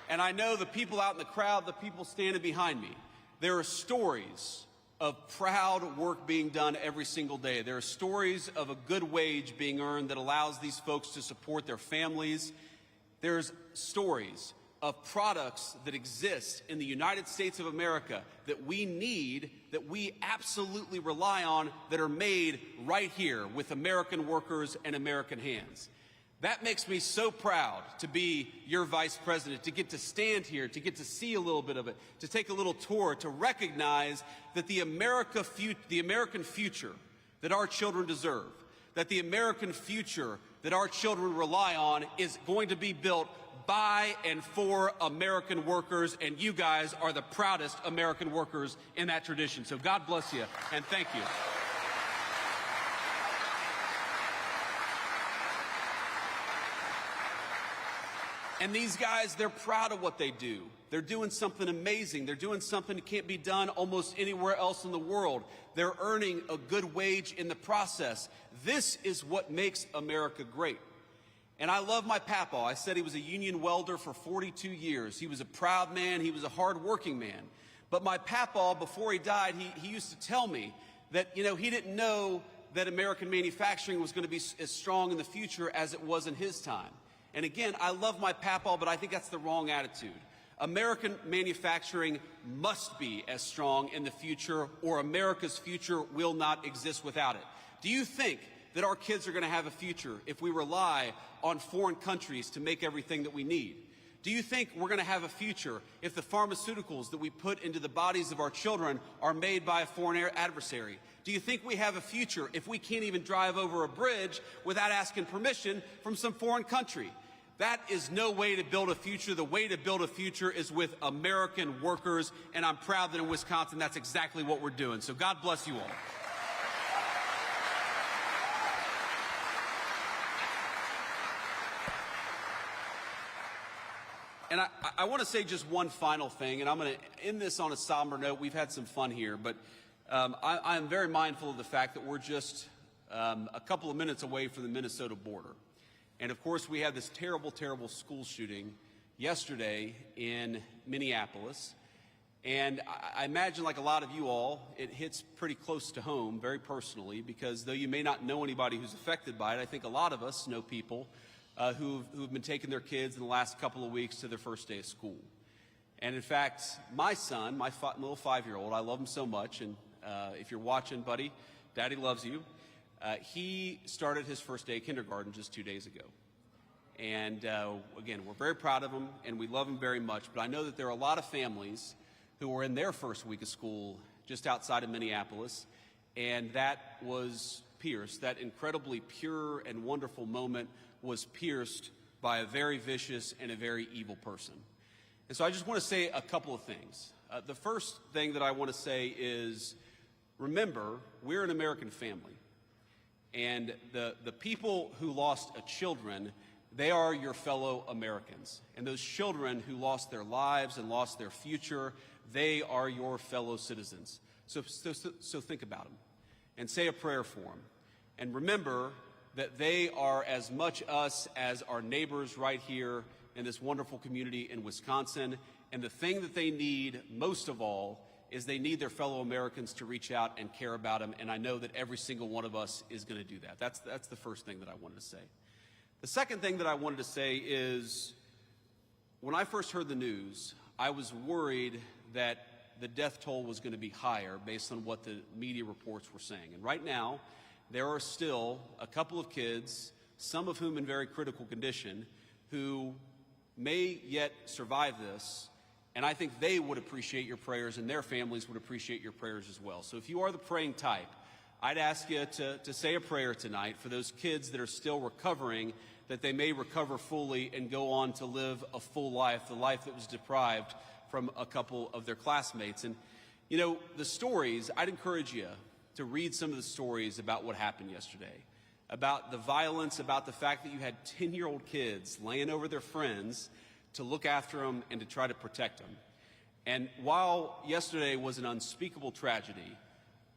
And I know the people out in the crowd, the people standing behind me, there are stories of proud work being done every single day. There are stories of a good wage being earned that allows these folks to support their families. There's stories of products that exist in the United States of America that we need, that we absolutely rely on, that are made right here with American workers and American hands. That makes me so proud to be your vice president, to get to stand here, to get to see a little bit of it, to take a little tour, to recognize that the American future that our children deserve, that the American future that our children rely on is going to be built by and for American workers, and you guys are the proudest American workers in that tradition. So God bless you, and thank you. And these guys, they're proud of what they do. They're doing something amazing. They're doing something that can't be done almost anywhere else in the world. They're earning a good wage in the process. This is what makes America great. And I love my papa. I said he was a union welder for 42 years. He was a proud man. He was a hard-working man. But my papa, before he died, he used to tell me that, you know, he didn't know that American manufacturing was going to be as strong in the future as it was in his time. And again, I love my papa, but I think that's the wrong attitude. American manufacturing must be as strong in the future, or America's future will not exist without it. Do you think that our kids are going to have a future if we rely on foreign countries to make everything that we need? Do you think we're going to have a future if the pharmaceuticals that we put into the bodies of our children are made by a foreign adversary? Do you think we have a future if we can't even drive over a bridge without asking permission from some foreign country? That is no way to build a future. The way to build a future is with American workers, and I'm proud that in Wisconsin that's exactly what we're doing. So God bless you all. And I want to say just one final thing, and I'm going to end this on a somber note. We've had some fun here, but I am very mindful of the fact that we're just a couple of minutes away from the Minnesota border. And of course, we had this terrible, terrible school shooting yesterday in Minneapolis. And I imagine, like a lot of you all, it hits pretty close to home, very personally, because though you may not know anybody who's affected by it, I think a lot of us know people who've been taking their kids in the last couple of weeks to their first day of school. And in fact, my son, my little 5-year-old, I love him so much, and if you're watching, buddy, Daddy loves you. He started his first day of kindergarten just 2 days ago. And again, we're very proud of him, and we love him very much. But I know that there are a lot of families who are in their first week of school just outside of Minneapolis, and that was pierced. That incredibly pure and wonderful moment was pierced by a very vicious and a very evil person. And so I just want to say a couple of things. The first thing that I want to say is, remember, we're an American family. And the people who lost children, they are your fellow Americans. And those children who lost their lives and lost their future, they are your fellow citizens. So think about them and say a prayer for them. And remember that they are as much us as our neighbors right here in this wonderful community in Wisconsin. And the thing that they need most of all is they need their fellow Americans to reach out and care about them, and I know that every single one of us is going to do that. That's the first thing that I wanted to say. The second thing that I wanted to say is, when I first heard the news, I was worried that the death toll was going to be higher based on what the media reports were saying. And right now, there are still a couple of kids, some of whom in very critical condition, who may yet survive this, And I think they would appreciate your prayers, and their families would appreciate your prayers as well. So if you are the praying type, I'd ask you to say a prayer tonight for those kids that are still recovering, that they may recover fully and go on to live a full life, the life that was deprived from a couple of their classmates. And, you know, the stories, I'd encourage you to read some of the stories about what happened yesterday, about the violence, about the fact that you had 10-year-old kids laying over their friends to look after them and to try to protect them. And while yesterday was an unspeakable tragedy,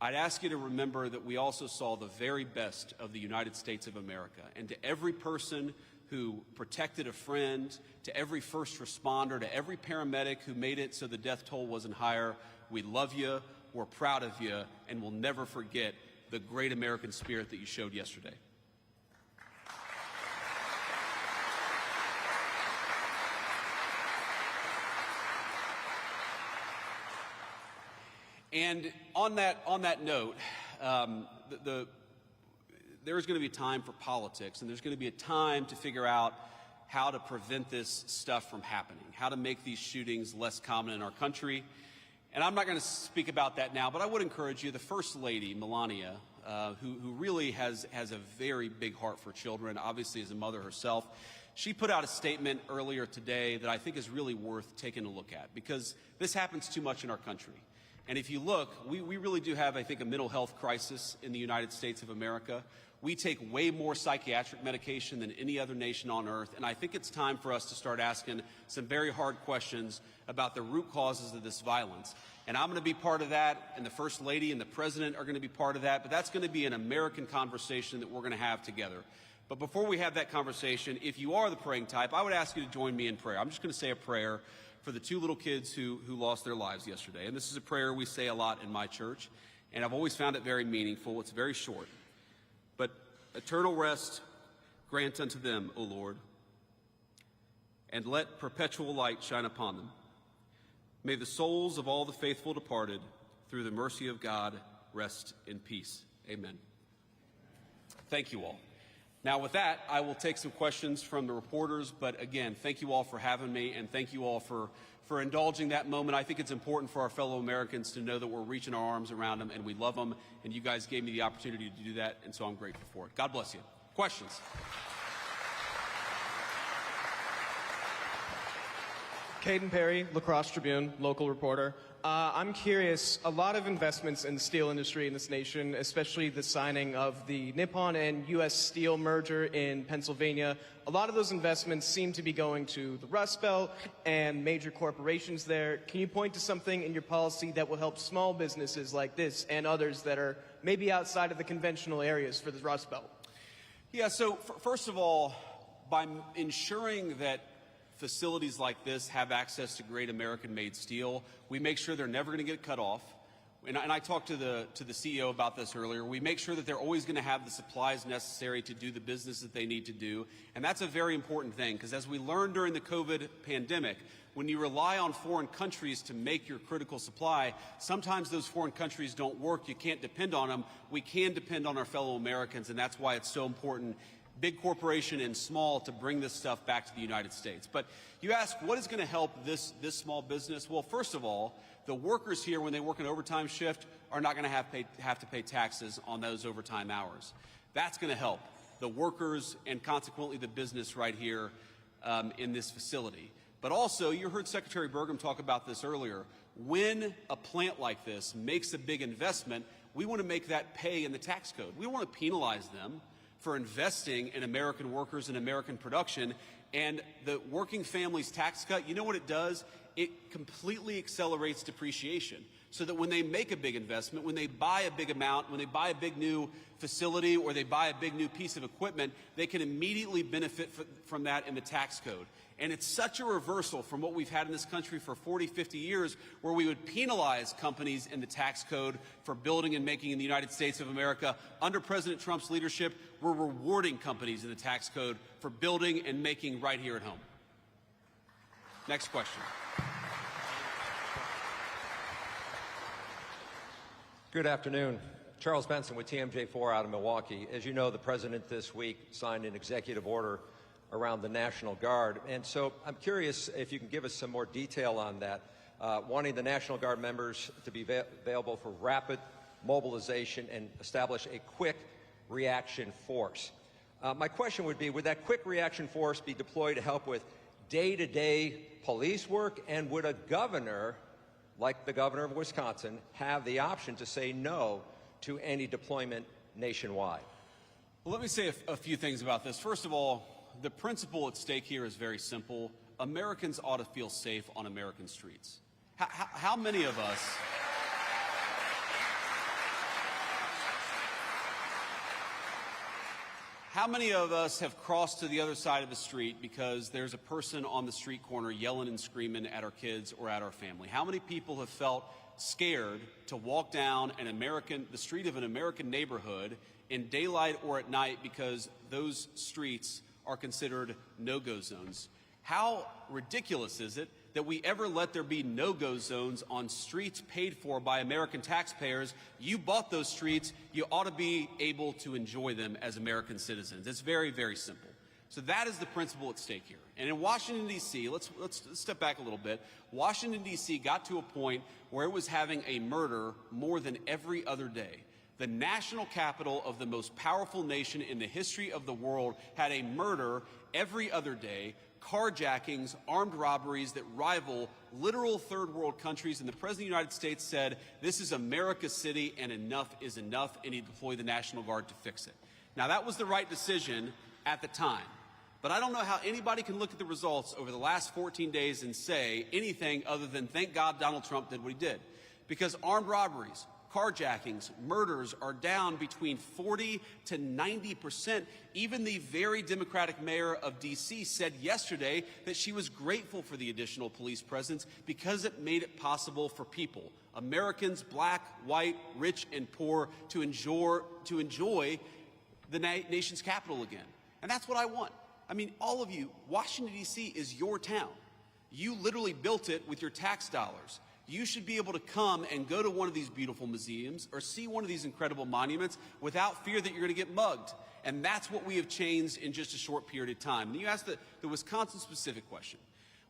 I'd ask you to remember that we also saw the very best of the United States of America. And to every person who protected a friend, to every first responder, to every paramedic who made it so the death toll wasn't higher, we love you, we're proud of you, and we'll never forget the great American spirit that you showed yesterday. And on that note, there's going to be time for politics, and there's going to be a time to figure out how to prevent this stuff from happening, how to make these shootings less common in our country. And I'm not going to speak about that now, but I would encourage you, the First Lady, Melania, who really has a very big heart for children, obviously as a mother herself, she put out a statement earlier today that I think is really worth taking a look at, because this happens too much in our country. And if you look, we really do have, I think, a mental health crisis in the United States of America. We take way more psychiatric medication than any other nation on earth, and I think it's time for us to start asking some very hard questions about the root causes of this violence. And I'm going to be part of that, and the First Lady and the President are going to be part of that, but that's going to be an American conversation that we're going to have together. But before we have that conversation, if you are the praying type, I would ask you to join me in prayer. I'm just going to say a prayer for the two little kids who lost their lives yesterday. And this is a prayer we say a lot in my church, and I've always found it very meaningful. It's very short. But eternal rest grant unto them, O Lord, and let perpetual light shine upon them. May the souls of all the faithful departed, through the mercy of God, rest in peace. Amen. Thank you all. Now, with that, I will take some questions from the reporters, but again, thank you all for having me, and thank you all for indulging that moment. I think it's important for our fellow Americans to know that we're reaching our arms around them, and we love them, and you guys gave me the opportunity to do that, and so I'm grateful for it. God bless you. Questions? Caden Perry, La Crosse Tribune, local reporter. I'm curious, a lot of investments in the steel industry in this nation, especially the signing of the Nippon and U.S. Steel merger in Pennsylvania, a lot of those investments seem to be going to the Rust Belt and major corporations there. Can you point to something in your policy that will help small businesses like this and others that are maybe outside of the conventional areas for the Rust Belt? Yeah, so first of all, by ensuring that facilities like this have access to great American-made steel, we make sure they're never going to get cut off. And I talked to the CEO about this earlier. We make sure that they're always going to have the supplies necessary to do the business that they need to do. And that's a very important thing, because as we learned during the COVID pandemic, when you rely on foreign countries to make your critical supply, sometimes those foreign countries don't work. You can't depend on them. We can depend on our fellow Americans, and that's why it's so important, big corporation and small, to bring this stuff back to the United States. But you ask, what is going to help this small business? Well, first of all, the workers here, when they work an overtime shift, are not going to have to pay taxes on those overtime hours. That's going to help the workers and consequently the business right here in this facility. But also, you heard Secretary Burgum talk about this earlier. When a plant like this makes a big investment, we want to make that pay in the tax code. We don't want to penalize them for investing in American workers and American production. And the working families tax cut, you know what it does? It completely accelerates depreciation, so that when they make a big investment, when they buy a big amount, when they buy a big new facility or they buy a big new piece of equipment, they can immediately benefit from that in the tax code. And it's such a reversal from what we've had in this country for 40, 50 years, where we would penalize companies in the tax code for building and making in the United States of America. Under President Trump's leadership, we're rewarding companies in the tax code for building and making right here at home. Next question. Good afternoon. Charles Benson with TMJ4 out of Milwaukee. As you know, the President this week signed an executive order around the National Guard. And so I'm curious if you can give us some more detail on that, wanting the National Guard members to be available for rapid mobilization and establish a quick reaction force. My question would be, would that quick reaction force be deployed to help with day-to-day police work, and would a governor, like the governor of Wisconsin, have the option to say no to any deployment nationwide? Well, let me say a few things about this. First of all, the principle at stake here is very simple. Americans ought to feel safe on American streets. How many of us... How many of us have crossed to the other side of the street because there's a person on the street corner yelling and screaming at our kids or at our family? How many people have felt scared to walk down the street of an American neighborhood in daylight or at night because those streets are considered no-go zones? How ridiculous is it that we ever let there be no-go zones on streets paid for by American taxpayers? You bought those streets. You ought to be able to enjoy them as American citizens. It's very, very simple. So that is the principle at stake here. And in Washington, D.C., let's step back a little bit. Washington, D.C. got to a point where it was having a murder more than every other day. The national capital of the most powerful nation in the history of the world had a murder every other day, carjackings, armed robberies that rival literal third world countries, and the President of the United States said, this is America's city and enough is enough, and he deployed the National Guard to fix it. Now, that was the right decision at the time, but I don't know how anybody can look at the results over the last 14 days and say anything other than thank God Donald Trump did what he did, because armed robberies, carjackings, murders are down between 40 to 90%. Even the very Democratic mayor of D.C. said yesterday that she was grateful for the additional police presence because it made it possible for people, Americans, black, white, rich, and poor, to enjoy the nation's capital again. And that's what I want. I mean, all of you, Washington, D.C. is your town. You literally built it with your tax dollars. You should be able to come and go to one of these beautiful museums or see one of these incredible monuments without fear that you're going to get mugged. And that's what we have changed in just a short period of time. And you asked the Wisconsin-specific question.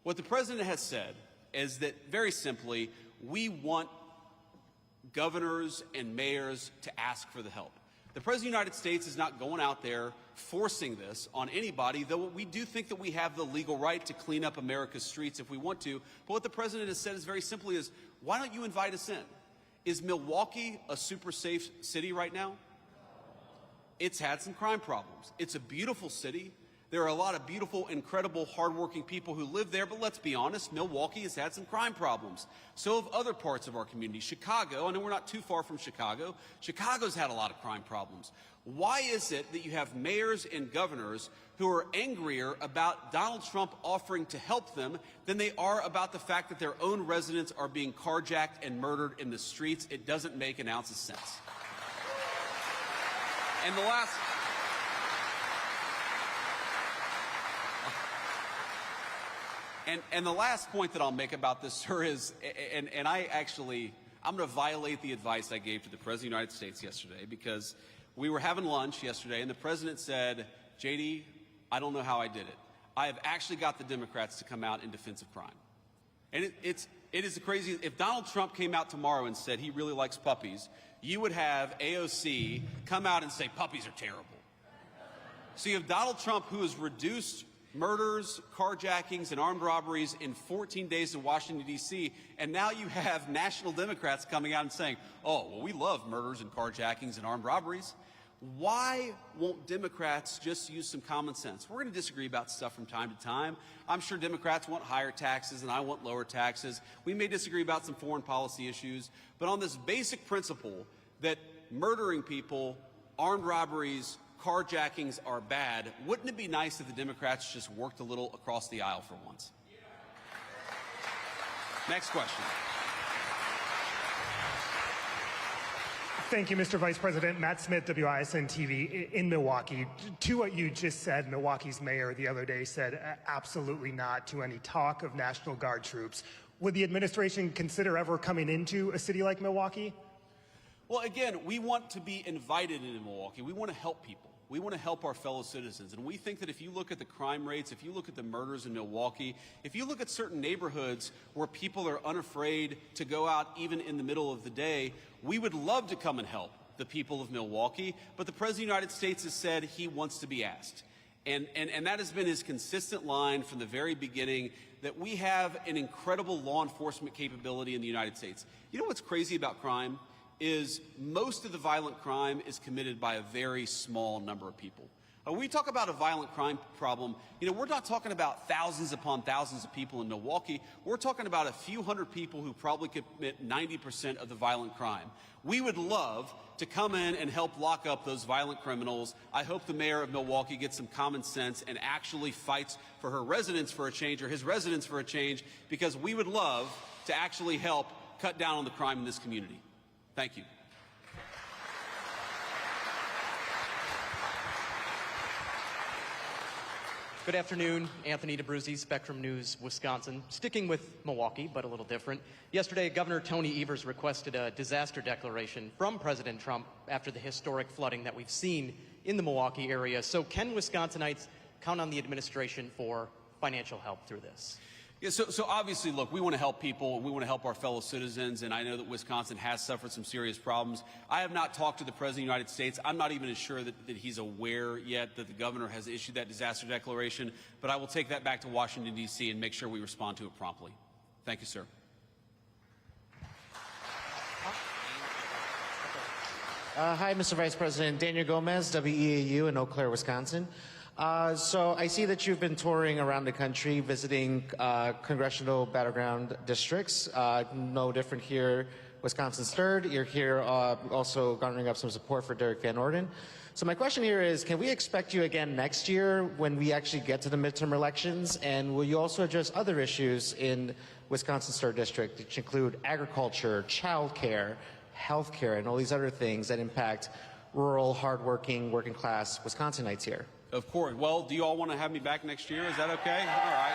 What the president has said is that, very simply, we want governors and mayors to ask for the help. The President of the United States is not going out there forcing this on anybody, though we do think that we have the legal right to clean up America's streets if we want to. But what the President has said is very simply is, why don't you invite us in? Is Milwaukee a super safe city right now? It's had some crime problems. It's a beautiful city. There are a lot of beautiful, incredible, hardworking people who live there, but let's be honest, Milwaukee has had some crime problems. So have other parts of our community. Chicago, I know we're not too far from Chicago. Chicago's had a lot of crime problems. Why is it that you have mayors and governors who are angrier about Donald Trump offering to help them than they are about the fact that their own residents are being carjacked and murdered in the streets? It doesn't make an ounce of sense. And the last... And the last point that I'll make about this, sir, is, I'm going to violate the advice I gave to the President of the United States yesterday, because we were having lunch yesterday, and the President said, JD, I don't know how I did it. I have actually got the Democrats to come out in defense of crime. And it is crazy. If Donald Trump came out tomorrow and said he really likes puppies, you would have AOC come out and say puppies are terrible. So you have Donald Trump, who has reduced murders, carjackings, and armed robberies in 14 days in Washington, D.C., and now you have national Democrats coming out and saying, oh, well, we love murders and carjackings and armed robberies. Why won't Democrats just use some common sense? We're going to disagree about stuff from time to time. I'm sure Democrats want higher taxes and I want lower taxes. We may disagree about some foreign policy issues, but on this basic principle that murdering people, armed robberies, carjackings are bad, wouldn't it be nice if the Democrats just worked a little across the aisle for once? Next question. Thank you, Mr. Vice President. Matt Smith, WISN-TV in Milwaukee. To what you just said, Milwaukee's mayor the other day said absolutely not to any talk of National Guard troops. Would the administration consider ever coming into a city like Milwaukee? Well, again, we want to be invited into Milwaukee. We want to help people. We want to help our fellow citizens. And we think that if you look at the crime rates, if you look at the murders in Milwaukee, if you look at certain neighborhoods where people are unafraid to go out even in the middle of the day, we would love to come and help the people of Milwaukee. But the President of the United States has said he wants to be asked. And that has been his consistent line from the very beginning, that we have an incredible law enforcement capability in the United States. You know what's crazy about crime? Is most of the violent crime is committed by a very small number of people. When we talk about a violent crime problem, you know, we're not talking about thousands upon thousands of people in Milwaukee. We're talking about a few hundred people who probably commit 90% of the violent crime. We would love to come in and help lock up those violent criminals. I hope the mayor of Milwaukee gets some common sense and actually fights for her residents for a change, or his residents for a change, because we would love to actually help cut down on the crime in this community. Thank you. Good afternoon, Anthony DeBruzzi, Spectrum News, Wisconsin. Sticking with Milwaukee, but a little different. Yesterday, Governor Tony Evers requested a disaster declaration from President Trump after the historic flooding that we've seen in the Milwaukee area. So can Wisconsinites count on the administration for financial help through this? Yeah, so obviously, look, we want to help people, we want to help our fellow citizens, and I know that Wisconsin has suffered some serious problems. I have not talked to the President of the United States. I'm not even sure that he's aware yet that the governor has issued that disaster declaration, but I will take that back to Washington, D.C. and make sure we respond to it promptly. Thank you, sir. Hi, Mr. Vice President. Daniel Gomez, WEAU in Eau Claire, Wisconsin. So I see that you've been touring around the country, visiting congressional battleground districts. No different here, Wisconsin's third. You're here also garnering up some support for Derek Van Orden. So my question here is, can we expect you again next year when we actually get to the midterm elections? And will you also address other issues in Wisconsin's third district, which include agriculture, childcare, healthcare, and all these other things that impact rural, hardworking, working class Wisconsinites here? Of course. Well, do you all want to have me back next year? Is that okay? All right.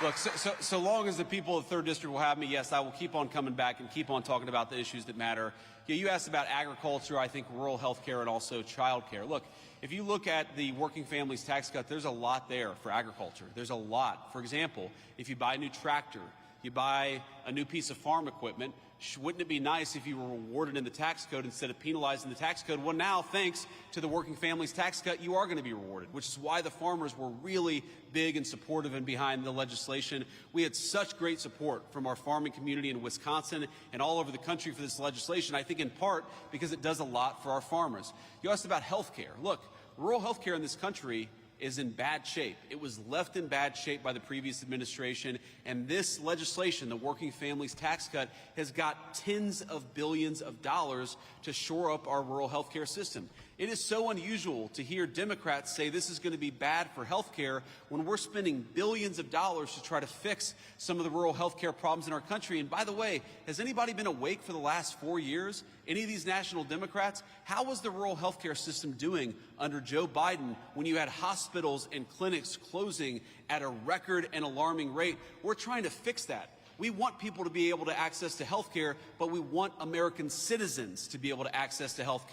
Look, so long as the people of the 3rd District will have me, yes, I will keep on coming back and keep on talking about the issues that matter. Yeah, you asked about agriculture, I think rural health care, and also child care. Look, if you look at the working families tax cut, there's a lot there for agriculture. There's a lot. For example, if you buy a new tractor, you buy a new piece of farm equipment, wouldn't it be nice if you were rewarded in the tax code instead of penalized in the tax code? Well, now, thanks to the working families tax cut, you are going to be rewarded, which is why the farmers were really big and supportive and behind the legislation. We had such great support from our farming community in Wisconsin and all over the country for this legislation, I think in part because it does a lot for our farmers. You asked about health care. Look, rural health care in this country is in bad shape. It was left in bad shape by the previous administration, and this legislation, the Working Families Tax Cut, has got tens of billions of dollars to shore up our rural health care system. It is so unusual to hear Democrats say this is going to be bad for health care when we're spending billions of dollars to try to fix some of the rural health care problems in our country. And by the way, has anybody been awake for the last 4 years? Any of these national Democrats? How was the rural health care system doing under Joe Biden when you had hospitals and clinics closing at a record and alarming rate? We're trying to fix that. We want people to be able to access to health care, but we want American citizens to be able to access health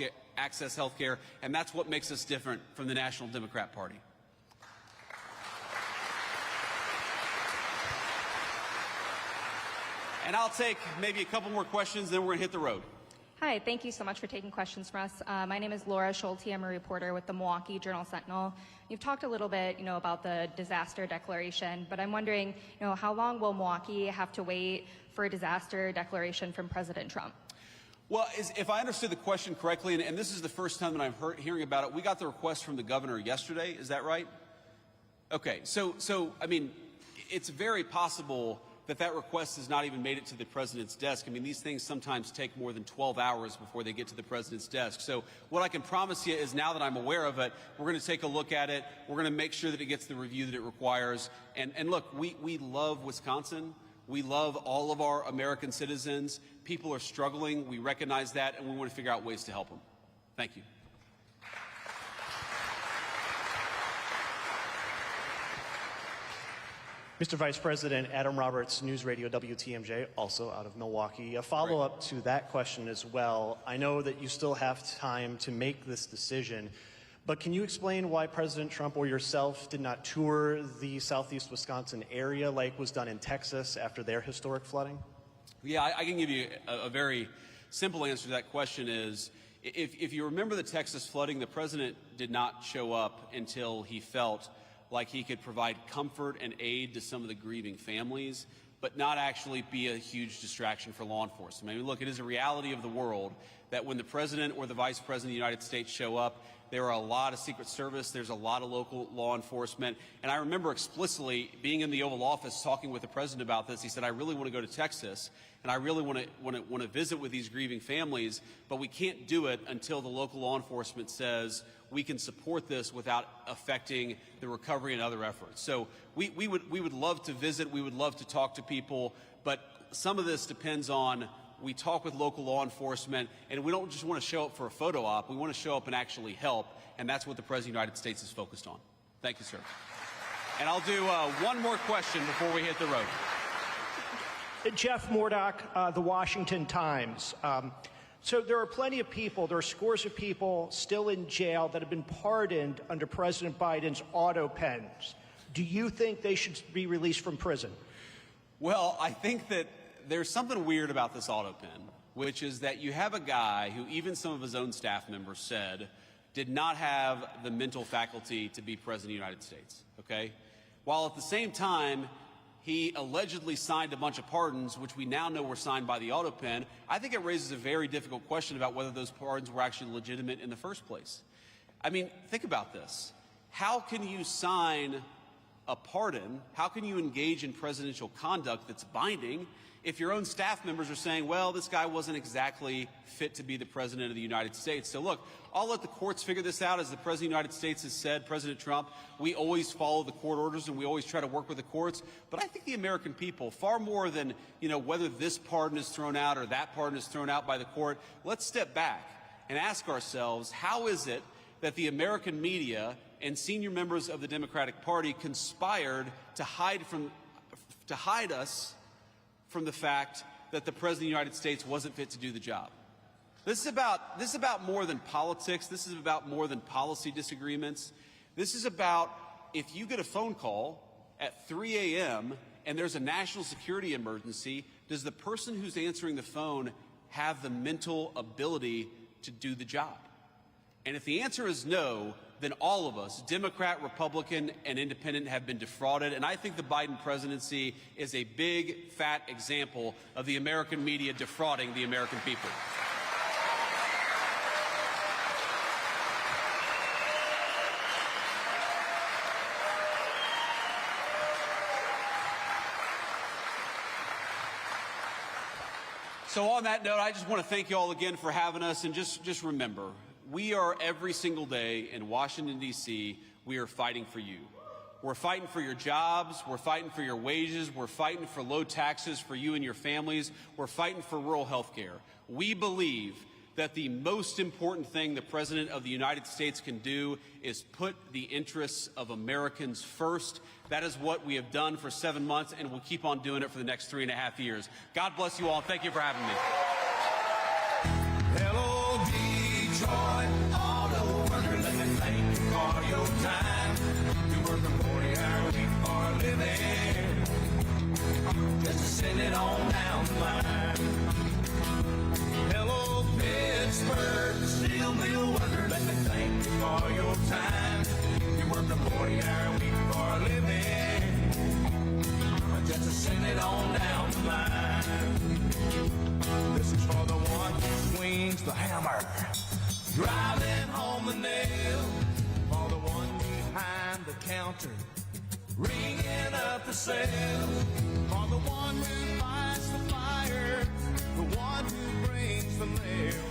care, and that's what makes us different from the National Democrat Party. And I'll take maybe a couple more questions, then we're going to hit the road. Hi, thank you so much for taking questions from us. My name is Laura Schulte. I'm a reporter with the Milwaukee Journal-Sentinel. You've talked a little bit, about the disaster declaration, but I'm wondering, how long will Milwaukee have to wait for a disaster declaration from President Trump? Well, if I understood the question correctly, and this is the first time that I'm hearing about it, we got the request from the governor yesterday. Is that right? Okay, so I mean, it's very possible that request has not even made it to the president's desk. I mean, these things sometimes take more than 12 hours before they get to the president's desk. So what I can promise you is now that I'm aware of it, we're going to take a look at it. We're going to make sure that it gets the review that it requires. And look, we love Wisconsin. We love all of our American citizens. People are struggling. We recognize that, and we want to figure out ways to help them. Thank you. Mr. Vice President, Adam Roberts, News Radio WTMJ, also out of Milwaukee. A follow-up to that question as well. I know that you still have time to make this decision, but can you explain why President Trump or yourself did not tour the southeast Wisconsin area like was done in Texas after their historic flooding? Yeah, I can give you a very simple answer to that question is, if you remember the Texas flooding, the president did not show up until he felt like he could provide comfort and aid to some of the grieving families, but not actually be a huge distraction for law enforcement. I mean, look, it is a reality of the world that when the president or the vice president of the United States show up, there are a lot of Secret Service, there's a lot of local law enforcement. And I remember explicitly being in the Oval Office talking with the president about this. He said, I really want to go to Texas, and I really want to visit with these grieving families, but we can't do it until the local law enforcement says we can support this without affecting the recovery and other efforts. So we would love to visit, we would love to talk to people, but some of this depends on we talk with local law enforcement, and we don't just want to show up for a photo op. We want to show up and actually help, and that's what the President of the United States is focused on. Thank you, sir. And I'll do one more question before we hit the road. Jeff Murdoch, The Washington Times. So there are plenty of people, there are scores of people still in jail that have been pardoned under President Biden's auto pens. Do you think they should be released from prison? Well, I think that there's something weird about this auto pen, which is that you have a guy who even some of his own staff members said did not have the mental faculty to be president of the United States, okay? While at the same time, he allegedly signed a bunch of pardons, which we now know were signed by the auto pen. I think it raises a very difficult question about whether those pardons were actually legitimate in the first place. I mean, think about this. How can you sign a pardon? How can you engage in presidential conduct that's binding if your own staff members are saying, well, this guy wasn't exactly fit to be the president of the United States? So look, I'll let the courts figure this out. As the president of the United States has said, President Trump, we always follow the court orders and we always try to work with the courts. But I think the American people, far more than, whether this pardon is thrown out or that pardon is thrown out by the court, let's step back and ask ourselves, how is it that the American media and senior members of the Democratic Party conspired to hide us from the fact that the President of the United States wasn't fit to do the job? This is about more than politics. This is about more than policy disagreements. This is about if you get a phone call at 3 a.m. and there's a national security emergency, does the person who's answering the phone have the mental ability to do the job? And if the answer is no, then all of us, Democrat, Republican, and Independent, have been defrauded. And I think the Biden presidency is a big, fat example of the American media defrauding the American people. So on that note, I just want to thank you all again for having us, and just remember, we are every single day in Washington, D.C., we are fighting for you. We're fighting for your jobs. We're fighting for your wages. We're fighting for low taxes for you and your families. We're fighting for rural health care. We believe that the most important thing the President of the United States can do is put the interests of Americans first. That is what we have done for 7 months, and we'll keep on doing it for the next 3.5 years. God bless you all. Thank you for having me. Hello, Detroit, auto worker, let me thank you for your time. You work a 40-hour week for a living, just to send it on down the line. Hello, Pittsburgh, steel mill worker, let me thank you for your time. You work a 40-hour week for a living, just to send it on down the line. This is for the one who swings the hammer, driving home the nail. For the one behind the counter, ringing up the sale. For the one who fights the fire, the one who brings the mail.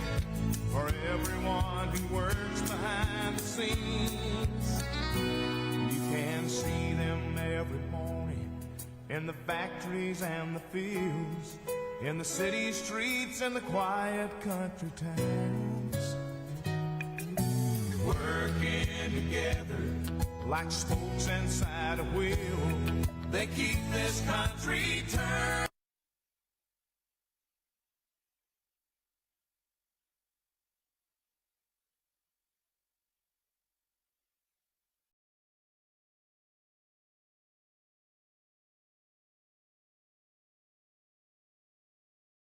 For everyone who works behind the scenes, you can see them every morning in the factories and the fields, in the city streets and the quiet country towns, working together like spokes inside a wheel, They keep this country turned.